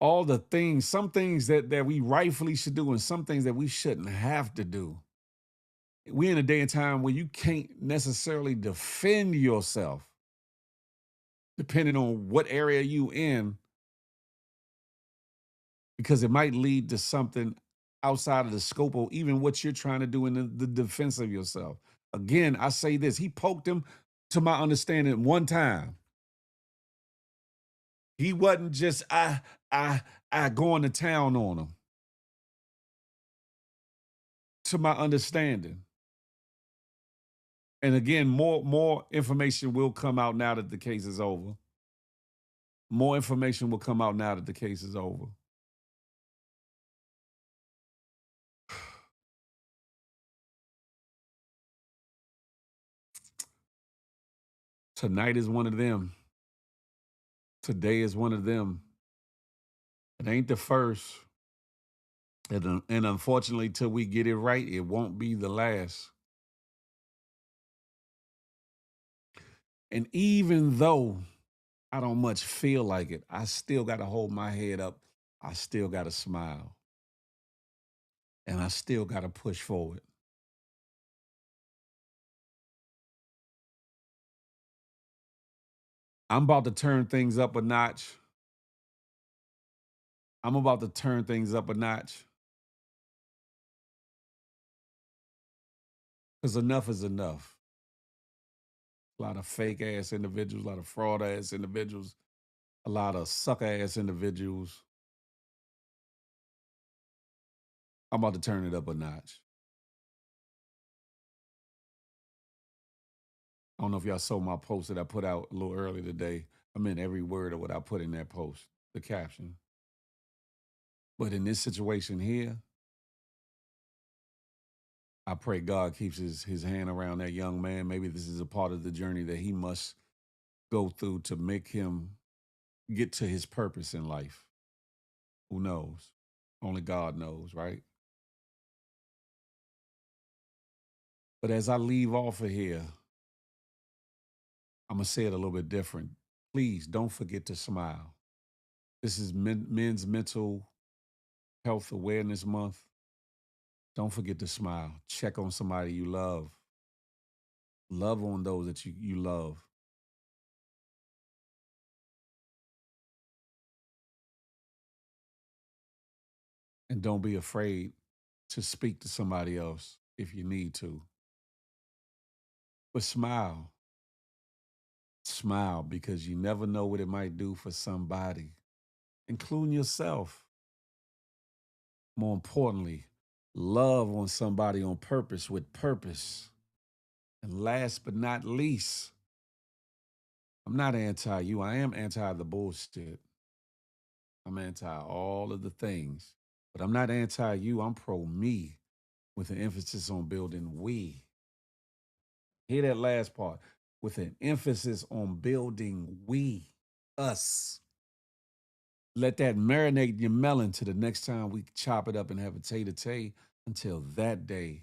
all the things, some things that we rightfully should do and some things that we shouldn't have to do. We're in a day and time where you can't necessarily defend yourself depending on what area you in, because it might lead to something outside of the scope of even what you're trying to do in the defense of yourself. Again, I say this, he poked him, to my understanding, one time. He wasn't just I going to town on him. To my understanding. And again, more information will come out now that the case is over. More information will come out now that the case is over. Tonight is one of them. Today is one of them. It ain't the first. And unfortunately, till we get it right, it won't be the last. And even though I don't much feel like it, I still got to hold my head up. I still got to smile. And I still got to push forward. I'm about to turn things up a notch. I'm about to turn things up a notch. Because enough is enough. A lot of fake ass individuals, a lot of fraud ass individuals, a lot of suck ass individuals. I'm about to turn it up a notch. I don't know if y'all saw my post that I put out a little earlier today. I meant every word of what I put in that post, the caption. But in this situation here, I pray God keeps his hand around that young man. Maybe this is a part of the journey that he must go through to make him get to his purpose in life. Who knows? Only God knows, right? But as I leave off of here, I'm going to say it a little bit different. Please don't forget to smile. This is Men's Mental Health Awareness Month. Don't forget to smile. Check on somebody you love. Love on those that you love. And don't be afraid to speak to somebody else if you need to. But smile. Smile, because you never know what it might do for somebody, including yourself. More importantly, Love on somebody on purpose with purpose. And last but not least, I'm not anti you. I am anti the bullshit. I'm anti all of the things. But I'm not anti you. I'm pro me with an emphasis on building we. Hear that last part. With an emphasis on building we, us. Let that marinate in your melon to the next time we chop it up and have a tay-to-tay. Until that day,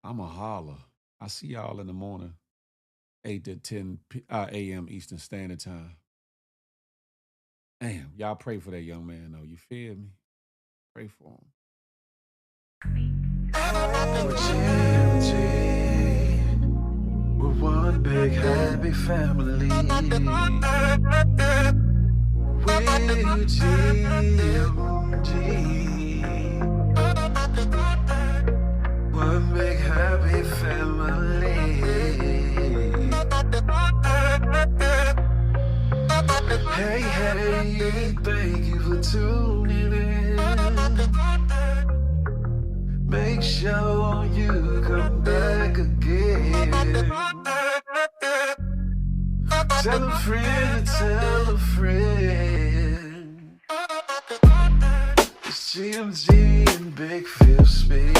I'm a holler. I see y'all in the morning, 8 to 10 a.m. Eastern Standard Time. Damn, y'all pray for that young man, though. You feel me? Pray for him. We're one big happy family. We're GMG. One big happy family. Hey, hey, thank you for tuning in. Make sure you come back again. Tell a friend to tell a friend. It's GMG and Big Phil speech.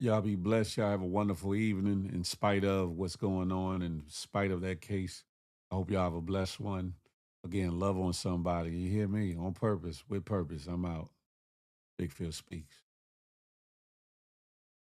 Y'all be blessed. Y'all have a wonderful evening in spite of what's going on, in spite of that case. I hope y'all have a blessed one. Again, love on somebody. You hear me? On purpose, with purpose. I'm out. Big Phil speaks.